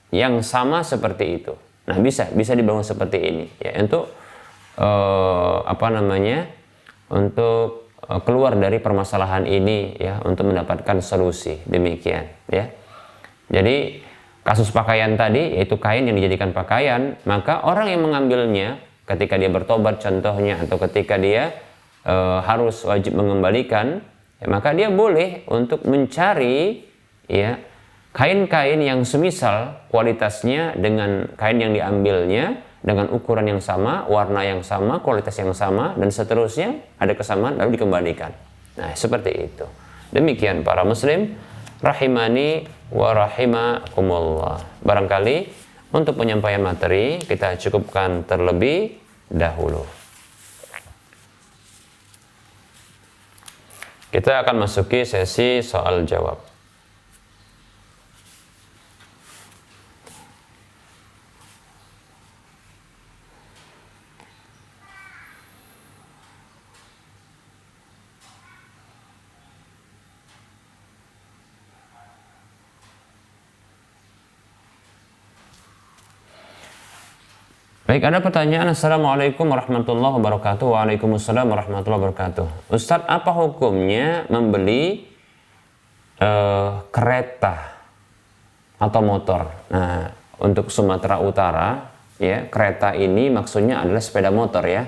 yang sama seperti itu. Nah bisa dibangun seperti ini ya, untuk apa namanya, untuk keluar dari permasalahan ini ya, untuk mendapatkan solusi. Demikian ya. Jadi kasus pakaian tadi, yaitu kain yang dijadikan pakaian, maka orang yang mengambilnya ketika dia bertobat contohnya, atau ketika dia harus wajib mengembalikan, ya, maka dia boleh untuk mencari ya kain-kain yang semisal kualitasnya dengan kain yang diambilnya, dengan ukuran yang sama, warna yang sama, kualitas yang sama, dan seterusnya, ada kesamaan lalu dikembalikan. Nah, seperti itu. Demikian para muslim rahimani wa rahimakumullah. Barangkali untuk penyampaian materi kita cukupkan terlebih dahulu. Kita akan masuki sesi soal jawab. Baik, ada pertanyaan. Assalamualaikum warahmatullahi wabarakatuh. Waalaikumsalam warahmatullahi wabarakatuh. Ustadz, apa hukumnya membeli kereta atau motor? Nah, untuk Sumatera Utara, ya, kereta ini maksudnya adalah sepeda motor ya.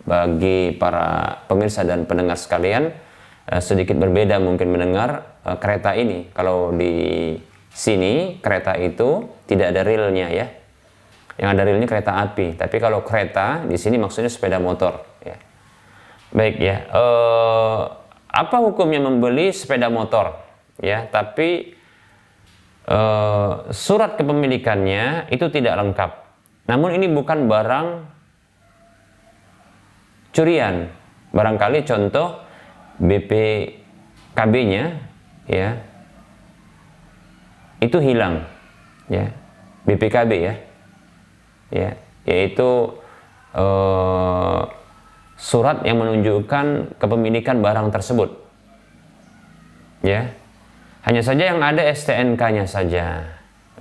Bagi para pemirsa dan pendengar sekalian, sedikit berbeda mungkin mendengar kereta ini. Kalau di sini kereta itu tidak ada relnya ya. Yang ada realnya kereta api, tapi kalau kereta di sini maksudnya sepeda motor. Ya. Baik ya, apa hukumnya membeli sepeda motor? Ya, tapi surat kepemilikannya itu tidak lengkap. Namun ini bukan barang curian. Barangkali contoh BPKB-nya, ya, itu hilang, ya, BPKB ya. Ya, yaitu surat yang menunjukkan kepemilikan barang tersebut. Ya, hanya saja yang ada STNK-nya saja.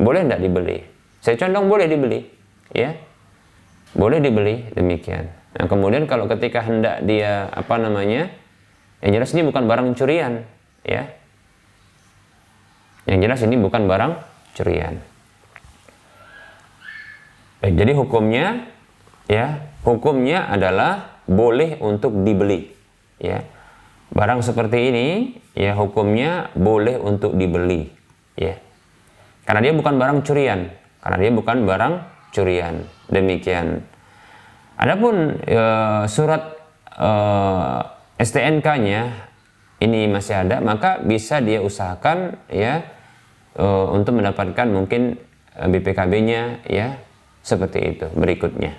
Boleh tidak dibeli? Saya condong boleh dibeli, ya, boleh dibeli demikian. Nah, kemudian kalau ketika hendak dia apa namanya, yang jelas ini bukan barang curian, ya. Yang jelas ini bukan barang curian. Baik, jadi hukumnya ya, hukumnya adalah boleh untuk dibeli ya. Barang seperti ini ya hukumnya boleh untuk dibeli ya. Karena dia bukan barang curian, karena dia bukan barang curian. Demikian. Adapun surat STNK-nya ini masih ada, maka bisa dia usahakan ya untuk mendapatkan mungkin BPKB-nya ya. Seperti itu berikutnya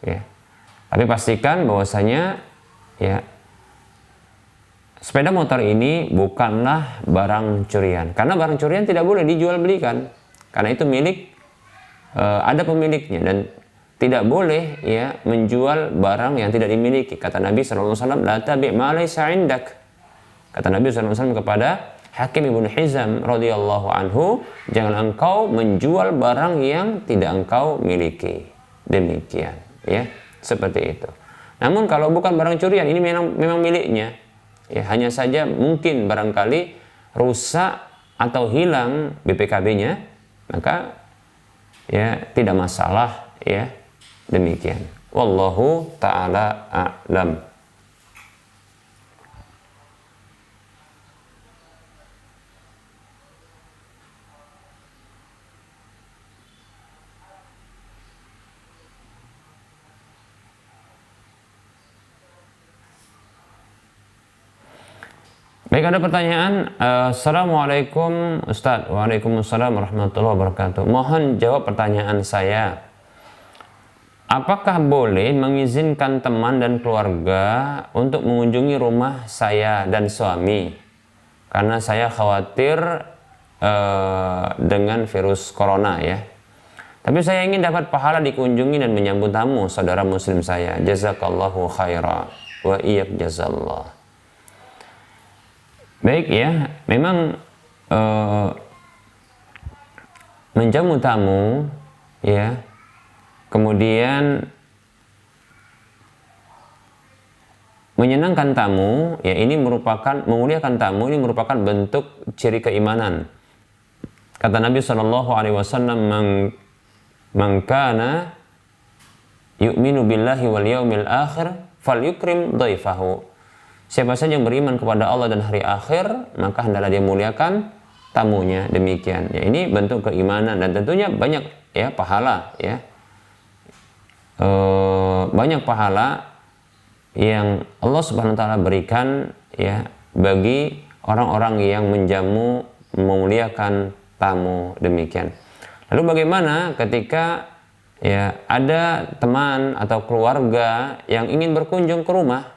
ya. Tapi pastikan bahwasanya ya sepeda motor ini bukanlah barang curian, karena barang curian tidak boleh dijual belikan, karena itu milik ada pemiliknya, dan tidak boleh ya menjual barang yang tidak dimiliki. Kata Nabi SAW, la tabi' ma laysa 'indak. Kata Nabi SAW kepada Hakim ibn Hizam radhiyallahu anhu, jangan engkau menjual barang yang tidak engkau miliki. Demikian, ya, seperti itu. Namun kalau bukan barang curian, ini memang miliknya. Ya, hanya saja mungkin barangkali rusak atau hilang BPKB-nya, maka ya tidak masalah, ya. Demikian. Wallahu taala a'lam. Baik, ada pertanyaan. Assalamualaikum Ustadz. Waalaikumsalam warahmatullahi wabarakatuh. Mohon jawab pertanyaan saya. Apakah boleh mengizinkan teman dan keluarga untuk mengunjungi rumah saya dan suami? Karena saya khawatir dengan virus corona ya. Tapi saya ingin dapat pahala dikunjungi dan menyambut tamu saudara muslim saya. Jazakallahu khaira wa iyyak jazallah. Baik ya, memang menjamu tamu ya, kemudian menyenangkan tamu, ya ini merupakan memuliakan tamu, ini merupakan bentuk ciri keimanan. Kata Nabi Shallallahu Alaihi Wasallam, "Man kana yu'minu billahi wal yaumil akhir, falyukrim dhaifahu." Siapa saja yang beriman kepada Allah dan hari akhir, maka hendaklah dia muliakan tamunya. Demikian. Ya, ini bentuk keimanan dan tentunya banyak ya pahala ya. Banyak pahala yang Allah Subhanahu wa taala berikan ya bagi orang-orang yang menjamu, memuliakan tamu. Demikian. Lalu bagaimana ketika ya ada teman atau keluarga yang ingin berkunjung ke rumah?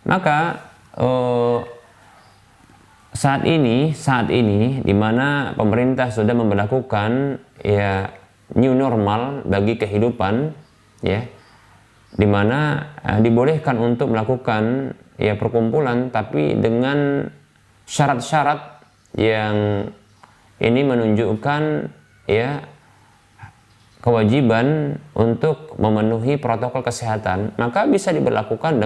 Maka saat ini di mana pemerintah sudah memberlakukan ya new normal bagi kehidupan ya, di mana dibolehkan untuk melakukan ya perkumpulan, tapi dengan syarat-syarat yang ini menunjukkan ya kewajiban untuk memenuhi protokol kesehatan, maka bisa diberlakukan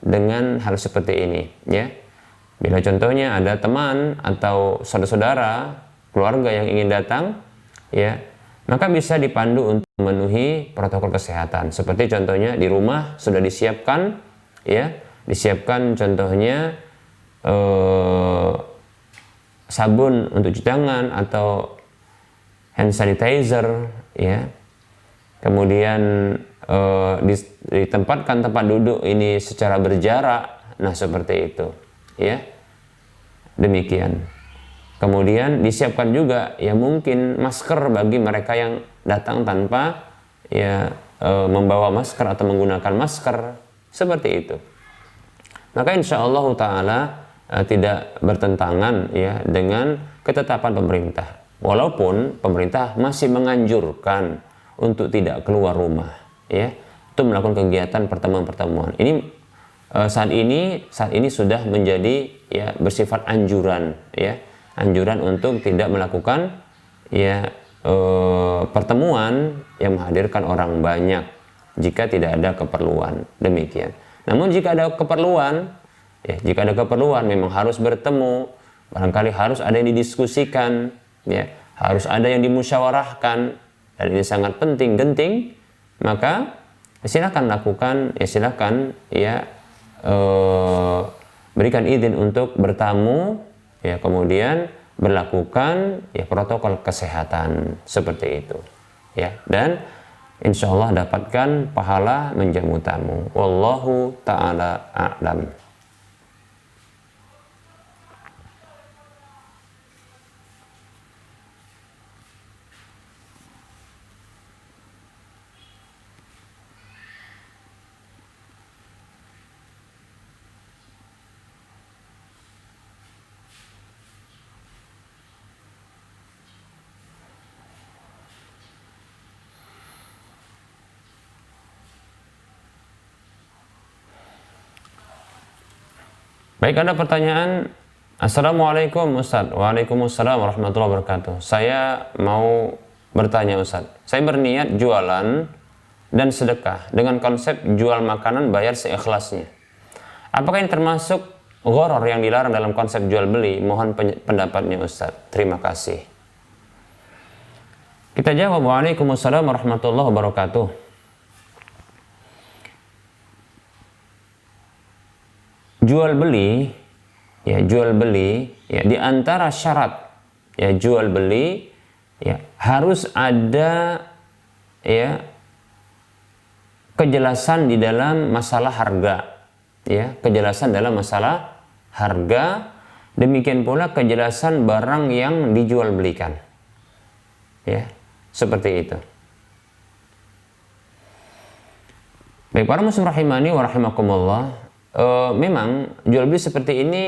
dengan hal seperti ini ya. Bila contohnya ada teman atau saudara-saudara keluarga yang ingin datang ya, maka bisa dipandu untuk memenuhi protokol kesehatan. Seperti contohnya di rumah sudah disiapkan ya, disiapkan contohnya sabun untuk cuci tangan atau hand sanitizer ya. Kemudian ditempatkan tempat duduk ini secara berjarak. Nah, seperti itu ya. Demikian. Kemudian disiapkan juga ya mungkin masker bagi mereka yang datang tanpa ya membawa masker atau menggunakan masker, seperti itu. Maka insya Allah Ta'ala tidak bertentangan ya dengan ketetapan pemerintah. Walaupun pemerintah masih menganjurkan untuk tidak keluar rumah ya, untuk melakukan kegiatan pertemuan-pertemuan. Ini saat ini sudah menjadi ya bersifat anjuran ya. Anjuran untuk tidak melakukan ya pertemuan yang menghadirkan orang banyak jika tidak ada keperluan. Demikian. Namun jika ada keperluan memang harus bertemu, barangkali harus ada yang didiskusikan ya, harus ada yang dimusyawarahkan, dan ini sangat penting, genting, maka silakan lakukan ya, silakan ya berikan izin untuk bertamu ya, kemudian berlakukan ya protokol kesehatan seperti itu ya, dan insya Allah dapatkan pahala menjamu tamu. Wallahu ta'ala a'lam. Baik, ada pertanyaan. Assalamualaikum Ustaz. Waalaikumsalam warahmatullahi wabarakatuh. Saya mau bertanya Ustaz. Saya berniat jualan dan sedekah dengan konsep jual makanan bayar seikhlasnya. Apakah ini termasuk gharar yang dilarang dalam konsep jual beli? Mohon pendapatnya Ustaz. Terima kasih. Kita jawab. Waalaikumsalam warahmatullahi wabarakatuh. Jual beli ya di antara syarat ya jual beli ya harus ada ya kejelasan di dalam masalah harga ya, kejelasan dalam masalah harga, demikian pula kejelasan barang yang dijual belikan ya, seperti itu. Baik para muslim rahimani wa rahimakumullah, memang jual beli seperti ini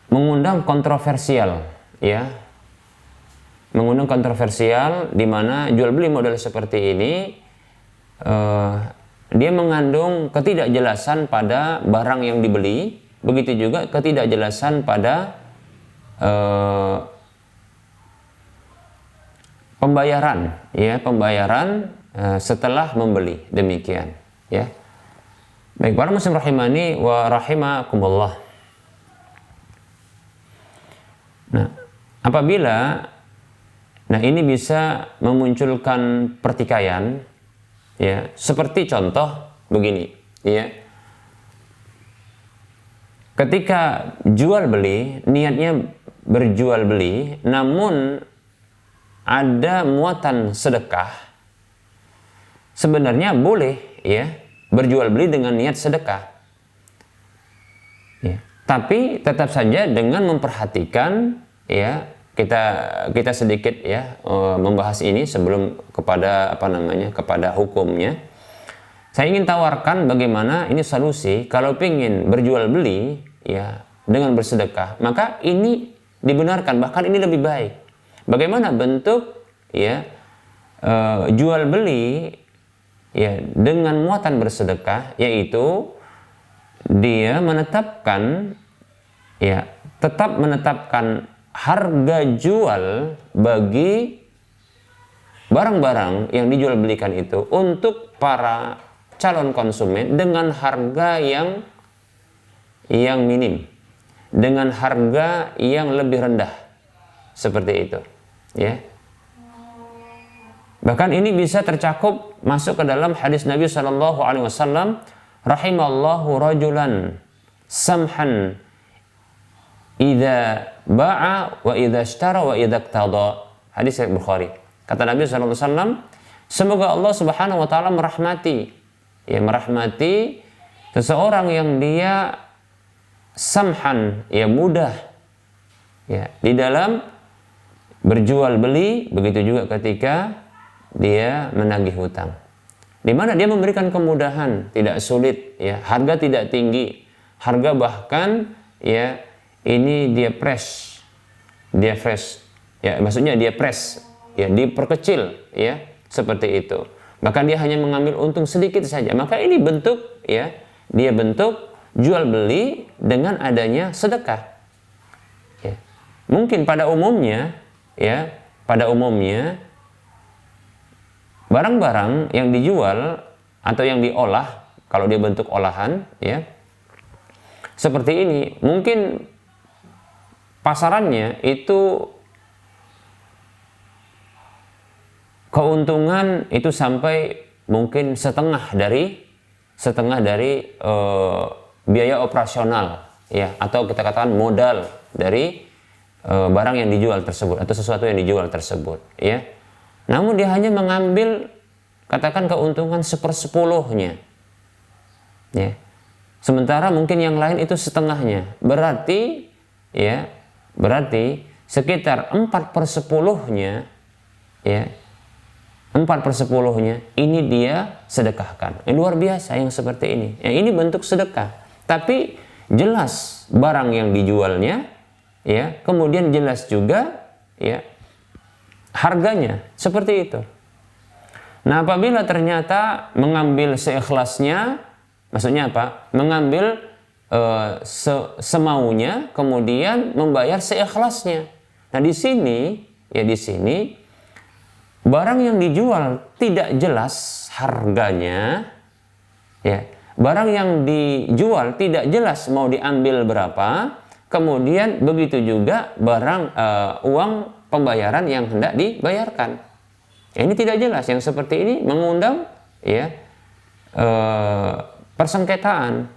mengundang kontroversial ya, mengundang kontroversial di mana jual beli model seperti ini dia mengandung ketidakjelasan pada barang yang dibeli, begitu juga ketidakjelasan pada pembayaran ya, pembayaran setelah membeli, demikian ya. Baik, para muslim rahimani wa rahimakumullah. Nah, apabila ini bisa memunculkan pertikaian ya, seperti contoh begini ya. Ketika jual beli, niatnya berjual beli, namun ada muatan sedekah, sebenarnya boleh ya berjual beli dengan niat sedekah ya. Tapi tetap saja dengan memperhatikan ya, kita sedikit ya membahas ini sebelum kepada kepada hukumnya. Saya ingin tawarkan bagaimana ini solusi kalau ingin berjual beli ya dengan bersedekah, maka ini dibenarkan, bahkan ini lebih baik. Bagaimana bentuk ya jual beli ya dengan muatan bersedekah, yaitu dia tetap menetapkan harga jual bagi barang-barang yang dijual belikan itu untuk para calon konsumen dengan harga yang minim, dengan harga yang lebih rendah, seperti itu ya. Bahkan ini bisa tercakup masuk ke dalam hadis Nabi SAW, rahimallahu rajulan samhan idza ba'a wa idza ishtara wa idza iqtada. Hadis Sahih Bukhari. Kata Nabi SAW, semoga Allah Subhanahu wa taala merahmati seseorang yang dia samhan, ya mudah ya di dalam berjual beli, begitu juga ketika dia menagih hutang, di mana dia memberikan kemudahan, tidak sulit ya, harga tidak tinggi, harga bahkan ya ini dia fresh ya, maksudnya dia press ya, diperkecil ya, seperti itu. Bahkan dia hanya mengambil untung sedikit saja. Maka ini bentuk ya, dia bentuk jual beli dengan adanya sedekah ya. Mungkin pada umumnya barang-barang yang dijual atau yang diolah, kalau dia bentuk olahan ya, seperti ini, mungkin pasarannya itu keuntungan itu sampai mungkin setengah dari biaya operasional ya, atau kita katakan modal dari barang yang dijual tersebut atau sesuatu yang dijual tersebut ya. Namun dia hanya mengambil katakan keuntungan 1/10-nya ya. Sementara mungkin yang lain itu setengahnya. Berarti sekitar 4/10-nya ya. 4/10-nya ini dia sedekahkan. Luar biasa yang seperti ini. Ya, ini bentuk sedekah. Tapi jelas barang yang dijualnya ya, kemudian jelas juga ya harganya, seperti itu. Nah, apabila ternyata mengambil seikhlasnya, maksudnya apa? Mengambil semaunya, kemudian membayar seikhlasnya. Nah, di sini barang yang dijual tidak jelas harganya ya. Barang yang dijual tidak jelas mau diambil berapa. Kemudian begitu juga barang uang pembayaran yang hendak dibayarkan. Ya, ini tidak jelas. Yang seperti ini mengundang ya persengketaan.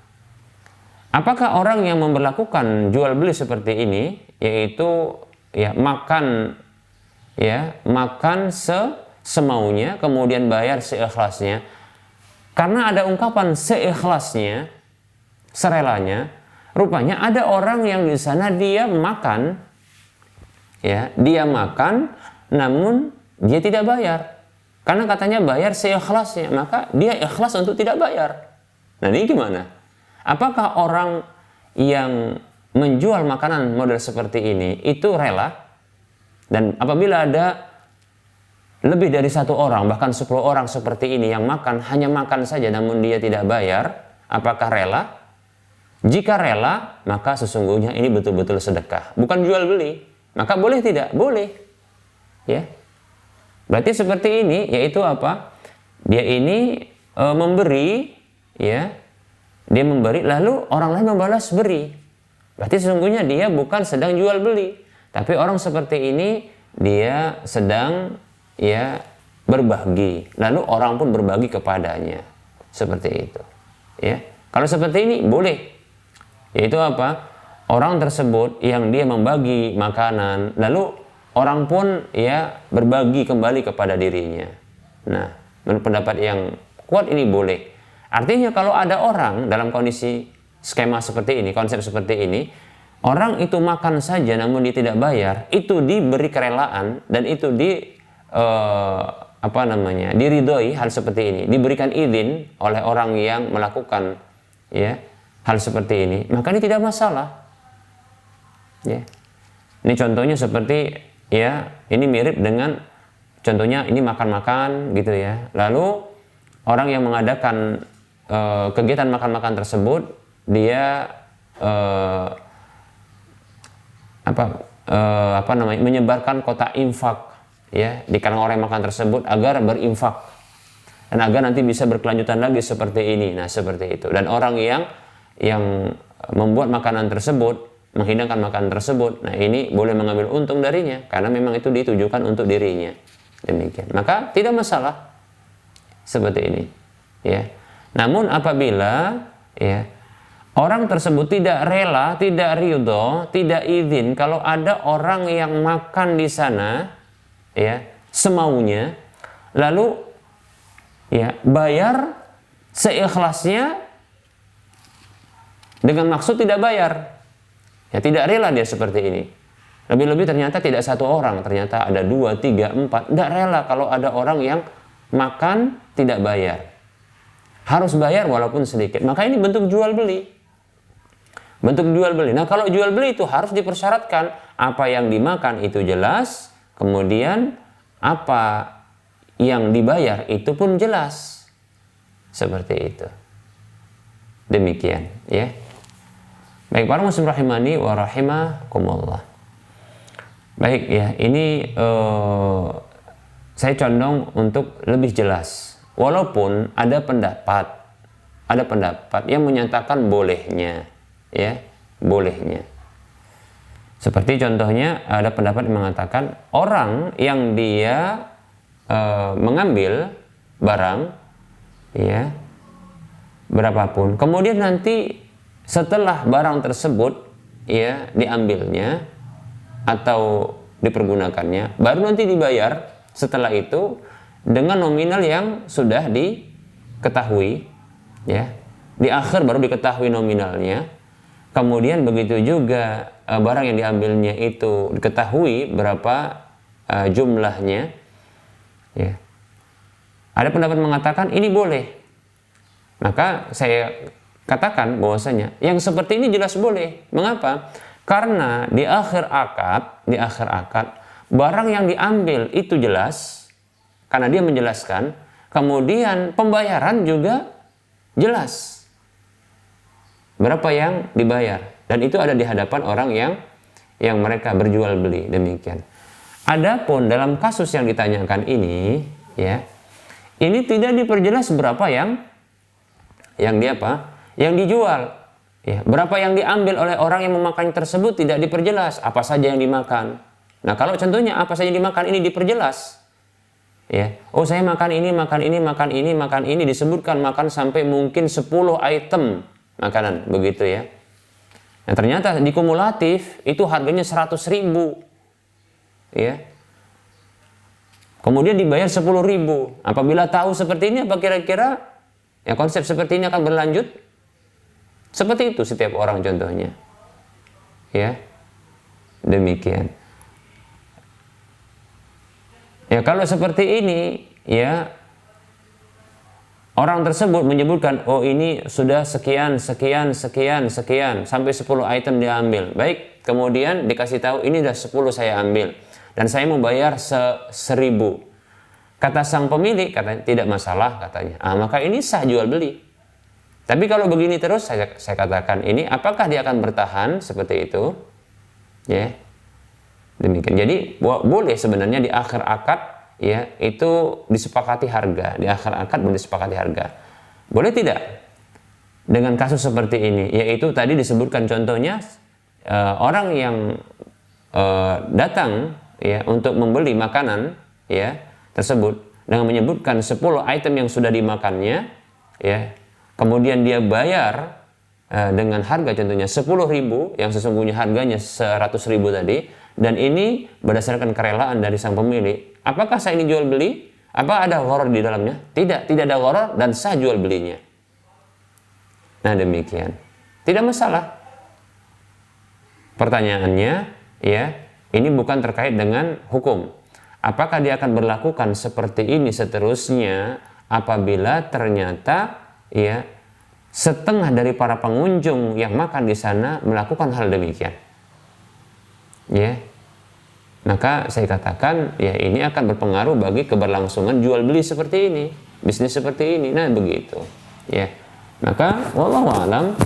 Apakah orang yang memberlakukan jual beli seperti ini, yaitu ya makan semaunya, kemudian bayar seikhlasnya, karena ada ungkapan seikhlasnya, serelanya, rupanya ada orang yang di sana dia makan namun dia tidak bayar, karena katanya bayar seikhlasnya, maka dia ikhlas untuk tidak bayar. Nah, ini gimana? Apakah orang yang menjual makanan model seperti ini itu rela? Dan apabila ada lebih dari 1 orang, bahkan 10 orang seperti ini yang hanya makan saja namun dia tidak bayar, apakah rela? Jika rela, maka sesungguhnya ini betul-betul sedekah, bukan jual beli. Maka boleh tidak? Boleh. Ya. Berarti seperti ini, yaitu apa? dia ini memberi, ya, dia memberi lalu orang lain membalas beri. Berarti sesungguhnya dia bukan sedang jual beli, tapi orang seperti ini dia sedang, ya, berbagi, lalu orang pun berbagi kepadanya, seperti itu, ya. Kalau seperti ini boleh, yaitu apa? Orang tersebut yang dia membagi makanan, lalu orang pun, ya, berbagi kembali kepada dirinya. Nah, menurut pendapat yang kuat ini boleh. Artinya kalau ada orang dalam kondisi skema seperti ini, konsep seperti ini, orang itu makan saja namun dia tidak bayar, itu diberi kerelaan dan itu diridhoi hal seperti ini, diberikan izin oleh orang yang melakukan, ya, hal seperti ini, maka ini tidak masalah. Ya. Ini contohnya seperti, ya, ini mirip dengan contohnya ini makan-makan gitu ya. Lalu orang yang mengadakan kegiatan makan-makan tersebut dia menyebarkan kotak infak, ya, di kalangan orang yang makan tersebut agar berinfak dan agar nanti bisa berkelanjutan lagi seperti ini. Nah, seperti itu. Dan orang yang membuat makanan tersebut, menghidangkan makanan tersebut, nah ini boleh mengambil untung darinya karena memang itu ditujukan untuk dirinya. Demikian. Maka tidak masalah seperti ini, ya. Namun apabila, ya, orang tersebut tidak rela, tidak ridho, tidak izin kalau ada orang yang makan di sana, ya, semaunya, lalu, ya, bayar seikhlasnya dengan maksud tidak bayar, ya, tidak rela dia seperti ini. Lebih-lebih ternyata tidak satu orang, ternyata ada 2, 3, 4, tidak rela kalau ada orang yang makan tidak bayar, harus bayar walaupun sedikit. Maka ini bentuk jual beli. Bentuk jual beli. Nah, kalau jual beli itu harus dipersyaratkan apa yang dimakan itu jelas, kemudian apa yang dibayar itu pun jelas. Seperti itu. Demikian, ya. Baik, para muslim rahimani wa rahimakumullah. Baik, ya, ini saya condong untuk lebih jelas. Walaupun ada pendapat yang menyatakan bolehnya, ya, bolehnya. Seperti contohnya ada pendapat yang mengatakan orang yang dia mengambil barang, ya, berapapun, kemudian nanti setelah barang tersebut, ya, diambilnya atau dipergunakannya, baru nanti dibayar setelah itu dengan nominal yang sudah diketahui, ya, di akhir baru diketahui nominalnya. Kemudian begitu juga barang yang diambilnya itu diketahui berapa jumlahnya, ya. Ada pendapat mengatakan ini boleh. Maka saya katakan bahwasanya yang seperti ini jelas boleh. Mengapa? Karena di akhir akad barang yang diambil itu jelas karena dia menjelaskan, kemudian pembayaran juga jelas berapa yang dibayar, dan itu ada di hadapan orang yang mereka berjual beli. Demikian. Adapun dalam kasus yang ditanyakan ini, ya, ini tidak diperjelas berapa yang dijual, ya, berapa yang diambil oleh orang yang memakan tersebut tidak diperjelas, apa saja yang dimakan. Nah, kalau contohnya apa saja yang dimakan ini diperjelas, ya, oh saya makan ini, disebutkan makan sampai mungkin 10 item makanan, begitu ya. Nah, ternyata di kumulatif itu harganya 100.000, ya. Kemudian dibayar 10.000. Apabila tahu seperti ini, apa kira-kira ya konsep seperti ini akan berlanjut? Seperti itu setiap orang contohnya, ya. Demikian. Ya, kalau seperti ini, ya, orang tersebut menyebutkan, oh ini sudah sekian sampai 10 item diambil. Baik, kemudian dikasih tahu ini sudah 10 saya ambil dan saya mau bayar 1.000. Kata sang pemilik, katanya tidak masalah, katanya. Maka ini sah jual beli. Tapi kalau begini terus, saya katakan ini, apakah dia akan bertahan seperti itu? Ya, demikian. Jadi boleh sebenarnya di akhir akad ya itu disepakati harga, di akhir akad disepakati harga. Boleh tidak dengan kasus seperti ini? Yaitu tadi disebutkan contohnya orang yang datang ya untuk membeli makanan ya tersebut dengan menyebutkan 10 item yang sudah dimakannya ya, kemudian dia bayar dengan harga contohnya 10.000 yang sesungguhnya harganya 100.000 tadi, dan ini berdasarkan kerelaan dari sang pemilik. Apakah sah ini jual beli? Apa ada gharar di dalamnya? Tidak ada gharar dan sah jual belinya. Nah demikian, tidak masalah. Pertanyaannya ya, ini bukan terkait dengan hukum. Apakah dia akan berlakukan seperti ini seterusnya apabila ternyata ya setengah dari para pengunjung yang makan di sana melakukan hal demikian? Ya, maka saya katakan ya ini akan berpengaruh bagi keberlangsungan jual beli seperti ini, bisnis seperti ini. Nah begitu ya, maka wallahu alam,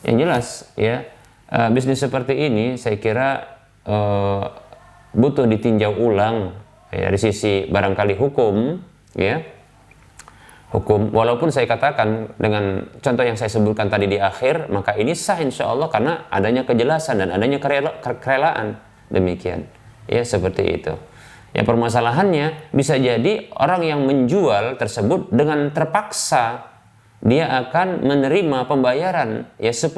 yang jelas ya bisnis seperti ini saya kira butuh ditinjau ulang ya, dari sisi barangkali hukum ya, hukum. Walaupun saya katakan dengan contoh yang saya sebutkan tadi di akhir, maka ini sah insya Allah karena adanya kejelasan dan adanya kerelaan. Demikian ya, seperti itu ya. Permasalahannya bisa jadi orang yang menjual tersebut dengan terpaksa dia akan menerima pembayaran ya 10.000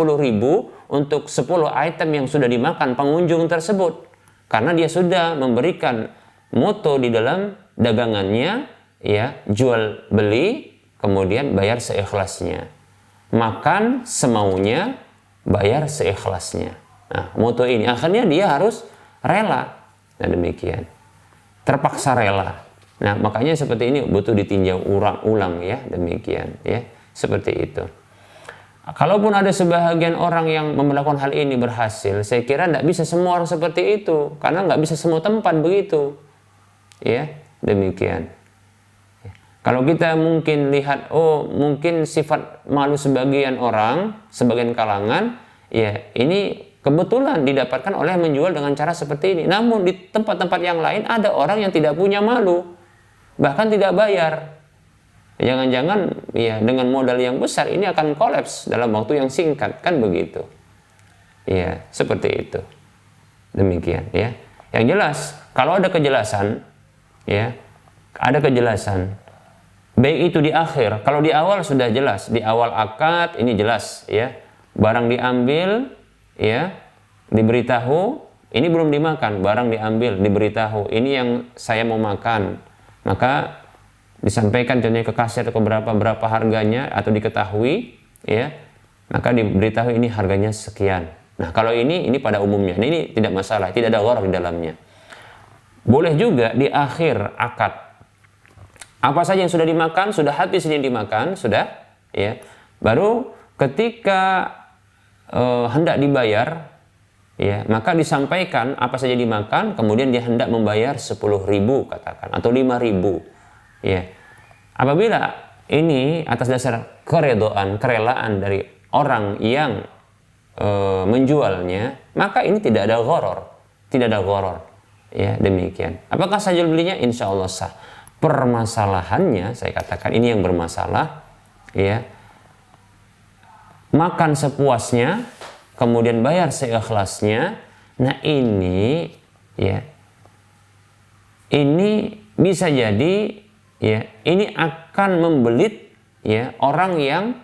untuk 10 item yang sudah dimakan pengunjung tersebut, karena dia sudah memberikan moto di dalam dagangannya ya, jual beli kemudian bayar seikhlasnya, makan semaunya bayar seikhlasnya. Nah moto ini akhirnya dia harus rela. Nah demikian, terpaksa rela. Nah makanya seperti ini butuh ditinjau ulang ya, demikian ya, seperti itu. Kalaupun ada sebahagian orang yang melakukan hal ini berhasil, saya kira tidak bisa semua orang seperti itu, karena nggak bisa semua tempat begitu ya, demikian. Kalau kita mungkin lihat, oh mungkin sifat malu sebagian orang, sebagian kalangan, ya ini kebetulan didapatkan oleh menjual dengan cara seperti ini. Namun di tempat-tempat yang lain ada orang yang tidak punya malu, bahkan tidak bayar. Jangan-jangan ya dengan modal yang besar ini akan kolaps dalam waktu yang singkat, kan begitu. Ya, seperti itu. Demikian ya. Yang jelas, kalau ada kejelasan ya, ada kejelasan. Baik itu di akhir, kalau di awal sudah jelas, di awal akad ini jelas ya. Barang diambil ya, diberitahu, ini belum dimakan, barang diambil, diberitahu, ini yang saya mau makan, maka disampaikan contohnya ke kasir atau berapa harganya atau diketahui ya, maka diberitahu ini harganya sekian. Nah kalau ini pada umumnya, ini tidak masalah, tidak ada gharar di dalamnya. Boleh juga di akhir akad, apa saja yang sudah dimakan, sudah habis ini dimakan, sudah ya, baru ketika hendak dibayar ya, maka disampaikan apa saja dimakan, kemudian dia hendak membayar 10.000 katakan atau 5.000 ya. Apabila ini atas dasar kerelaan dari orang yang menjualnya, maka ini tidak ada gharar ya, demikian. Apakah sah jual belinya? Insya Allah sah. Permasalahannya saya katakan ini yang bermasalah ya, makan sepuasnya kemudian bayar seikhlasnya. Nah ini ya, ini bisa jadi ya, ini akan membelit ya orang yang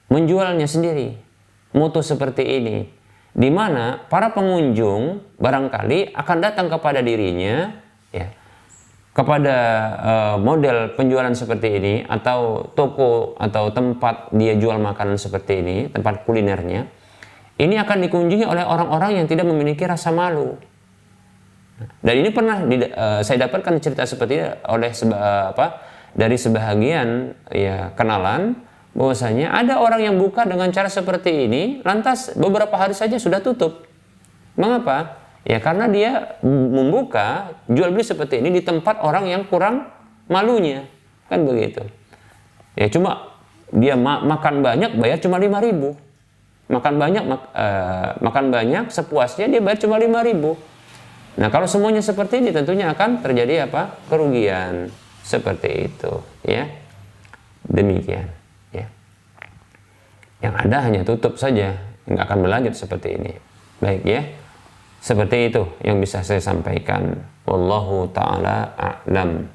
menjualnya sendiri. Moto seperti ini, di mana para pengunjung barangkali akan datang kepada dirinya ya, kepada model penjualan seperti ini, atau toko atau tempat dia jual makanan seperti ini, tempat kulinernya, ini akan dikunjungi oleh orang-orang yang tidak memiliki rasa malu. Dan ini pernah saya dapatkan cerita seperti ini oleh dari sebahagian ya kenalan, bahwasanya ada orang yang buka dengan cara seperti ini, lantas beberapa hari saja sudah tutup. Mengapa? Ya karena dia membuka jual beli seperti ini di tempat orang yang kurang malunya, kan begitu. Ya cuma dia makan banyak bayar cuma 5.000, makan banyak sepuasnya dia bayar cuma 5.000. Nah, kalau semuanya seperti ini tentunya akan terjadi apa? Kerugian. Seperti itu, ya. Demikian, ya. Yang ada hanya tutup saja, nggak akan berlanjut seperti ini. Baik, ya. Seperti itu yang bisa saya sampaikan. Wallahu ta'ala a'lam.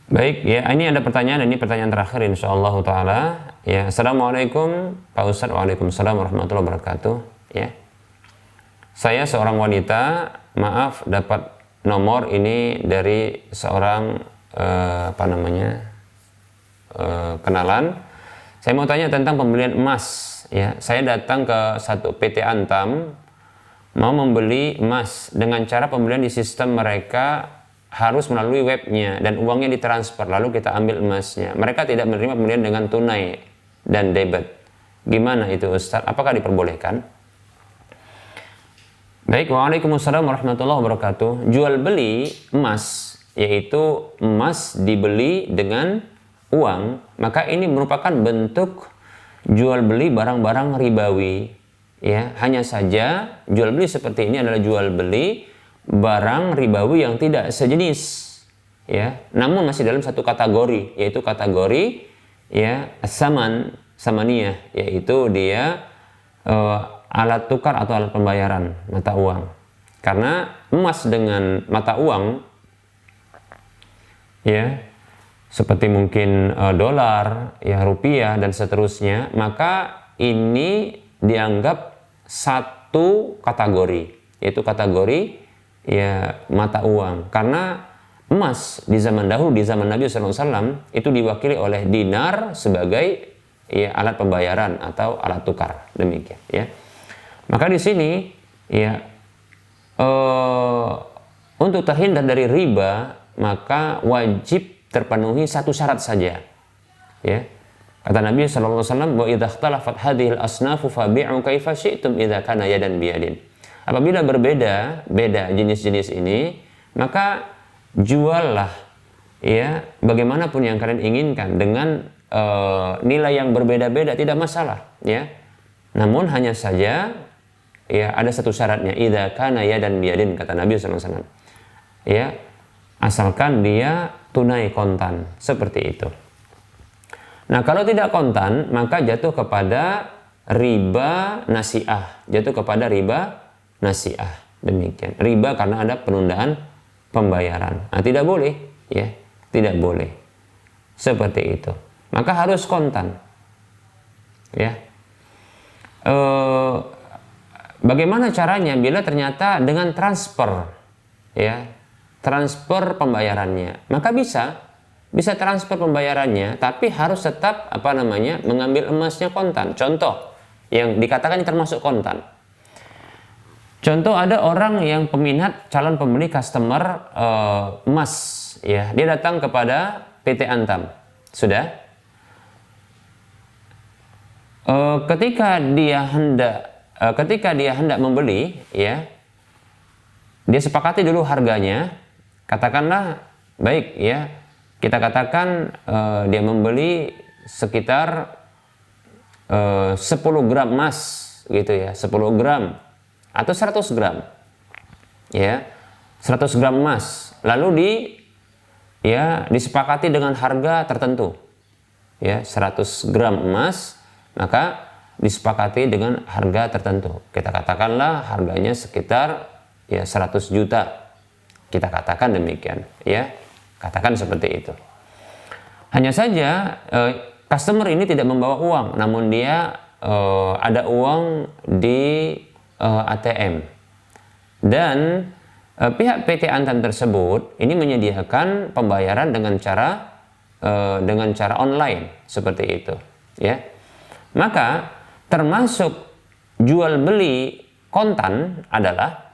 Baik, ya, ini ada pertanyaan, ini pertanyaan terakhir insyaallah taala. Ya, Assalamualaikum Pak Ustadz. Waalaikumsalam warahmatullahi wabarakatuh. Ya. Saya seorang wanita, maaf dapat nomor ini dari seorang kenalan. Saya mau tanya tentang pembelian emas, ya. Saya datang ke satu PT Antam mau membeli emas dengan cara pembelian di sistem mereka harus melalui webnya dan uangnya ditransfer lalu kita ambil emasnya. Mereka tidak menerima pembelian dengan tunai dan debit. Gimana itu Ustaz? Apakah diperbolehkan? Baik, waalaikumsalam warahmatullahi wabarakatuh. Jual beli emas, yaitu emas dibeli dengan uang, maka ini merupakan bentuk jual beli barang-barang ribawi. Ya, hanya saja jual beli seperti ini adalah jual beli barang ribawi yang tidak sejenis, ya, namun masih dalam satu kategori, yaitu kategori ya samaniyah, yaitu dia alat tukar atau alat pembayaran mata uang. Karena emas dengan mata uang, ya, seperti mungkin dolar, ya, rupiah dan seterusnya, maka ini dianggap satu kategori, yaitu kategori ya mata uang. Karena emas di zaman dahulu, di zaman Nabi SAW itu diwakili oleh dinar sebagai ya alat pembayaran atau alat tukar, demikian, ya. Maka di sini ya untuk terhindar dari riba maka wajib terpenuhi satu syarat saja, ya. Kata Nabi SAW, wa idza ikhtalafat hadhil asnafu fabi'u kaifa syi'tum idza kana yadan biyadin. Apabila berbeda jenis-jenis ini, maka juallah ya bagaimanapun yang kalian inginkan dengan nilai yang berbeda-beda, tidak masalah, ya. Namun hanya saja ya ada satu syaratnya, idza kana yadan biyadin, kata Nabi SAW. Ya, asalkan dia tunai kontan, seperti itu. Nah, kalau tidak kontan maka jatuh kepada riba nasi'ah, demikian. Riba karena ada penundaan pembayaran. Nah, tidak boleh, ya, tidak boleh. Seperti itu. Maka harus kontan. Ya. Bagaimana caranya bila ternyata dengan transfer, ya, transfer pembayarannya? Maka bisa transfer pembayarannya, tapi harus tetap mengambil emasnya kontan. Contoh yang dikatakan ini termasuk kontan. Contoh, ada orang yang peminat, calon pembeli customer emas, ya, dia datang kepada PT Antam, sudah. Ketika dia hendak membeli, ya, dia sepakati dulu harganya, katakanlah, baik, ya, kita katakan dia membeli sekitar 10 gram emas, gitu ya, 10 gram atau 100 gram, ya, 100 gram emas, lalu disepakati dengan harga tertentu, ya, 100 gram emas, maka disepakati dengan harga tertentu. Kita katakanlah harganya sekitar ya 100 juta, kita katakan demikian, ya, katakan seperti itu. Hanya saja customer ini tidak membawa uang, namun dia ada uang di ATM, dan pihak PT Antam tersebut ini menyediakan pembayaran dengan cara online seperti itu, ya. Maka termasuk jual beli kontan adalah,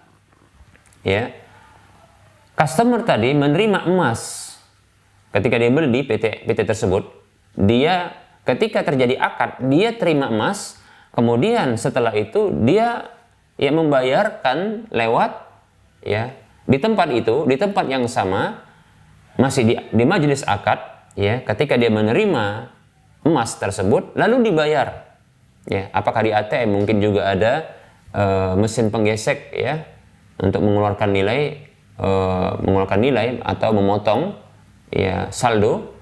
ya, customer tadi menerima emas ketika dia beli di PT tersebut. Dia ketika terjadi akad, dia terima emas, Kemudian setelah itu dia ya membayarkan lewat ya di tempat itu, di tempat yang sama, masih di majelis akad ya, ketika dia menerima emas tersebut lalu dibayar ya, apakah di ATM, mungkin juga ada mesin penggesek ya untuk mengeluarkan nilai atau memotong ya saldo,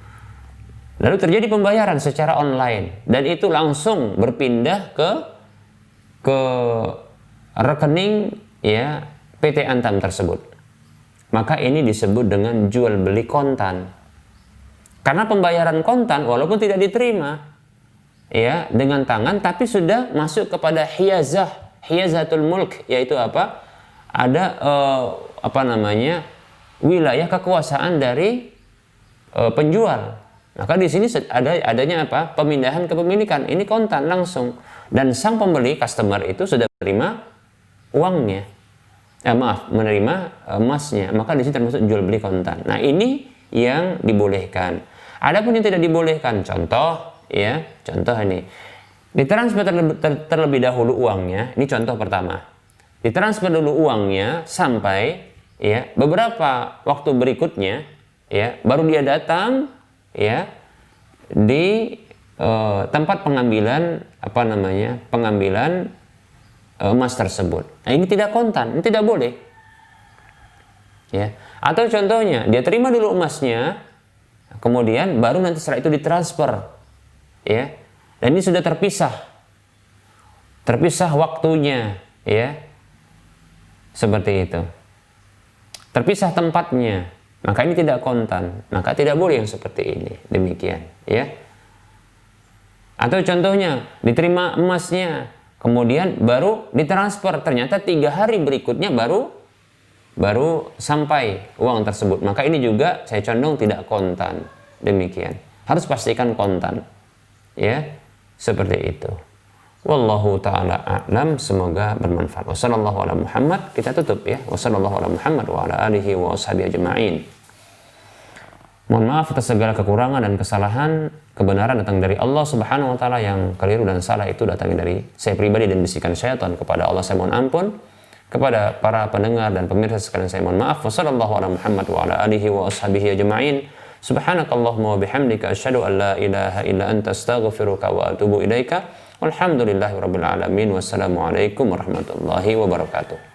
lalu terjadi pembayaran secara online dan itu langsung berpindah ke rekening ya PT Antam tersebut. Maka ini disebut dengan jual beli kontan. Karena pembayaran kontan walaupun tidak diterima ya dengan tangan, tapi sudah masuk kepada hiyazatul mulk, yaitu apa? Ada wilayah kekuasaan dari penjual. Maka di sini adanya apa? Pemindahan kepemilikan. Ini kontan langsung, dan sang pembeli customer itu sudah menerima uangnya. Menerima emasnya. Maka di sini termasuk jual beli kontan. Nah, ini yang dibolehkan. Adapun yang tidak dibolehkan, contoh ini. Ditransfer terlebih dahulu uangnya. Ini contoh pertama. Ditransfer dulu uangnya sampai ya beberapa waktu berikutnya ya baru dia datang ya di tempat pengambilan emas tersebut. Nah, ini tidak kontan, ini tidak boleh. Ya. Atau contohnya, dia terima dulu emasnya, kemudian baru nanti setelah itu ditransfer. Ya. Dan ini sudah terpisah waktunya, ya. Seperti itu. Terpisah tempatnya. Maka ini tidak kontan, maka tidak boleh yang seperti ini. Demikian, ya. Atau contohnya, diterima emasnya, kemudian baru ditransfer, ternyata 3 hari berikutnya baru sampai uang tersebut. Maka ini juga saya condong tidak kontan. Demikian. Harus pastikan kontan. Ya, seperti itu. Wallahu ta'ala a'lam. Semoga bermanfaat. Wassallallahu ala Muhammad. Kita tutup ya. Wassallallahu ala Muhammad wa ala alihi wa ashabihi ajma'in. Mohon maaf atas segala kekurangan dan kesalahan. Kebenaran datang dari Allah Subhanahu wa taala, yang keliru dan salah itu datangnya dari saya pribadi dan bisikan syaitan. Kepada Allah saya mohon ampun. Kepada para pendengar dan pemirsa sekalian saya mohon maaf. Wassallallahu ala Muhammad wa ala alihi wa ashabihi ajma'in. Subhanakallahumma wa bihamdika asyhadu an la ilaha illa anta astaghfiruka wa atubu ilaika. Walhamdulillahirabbil alamin. Wassalamualaikum warahmatullahi wabarakatuh.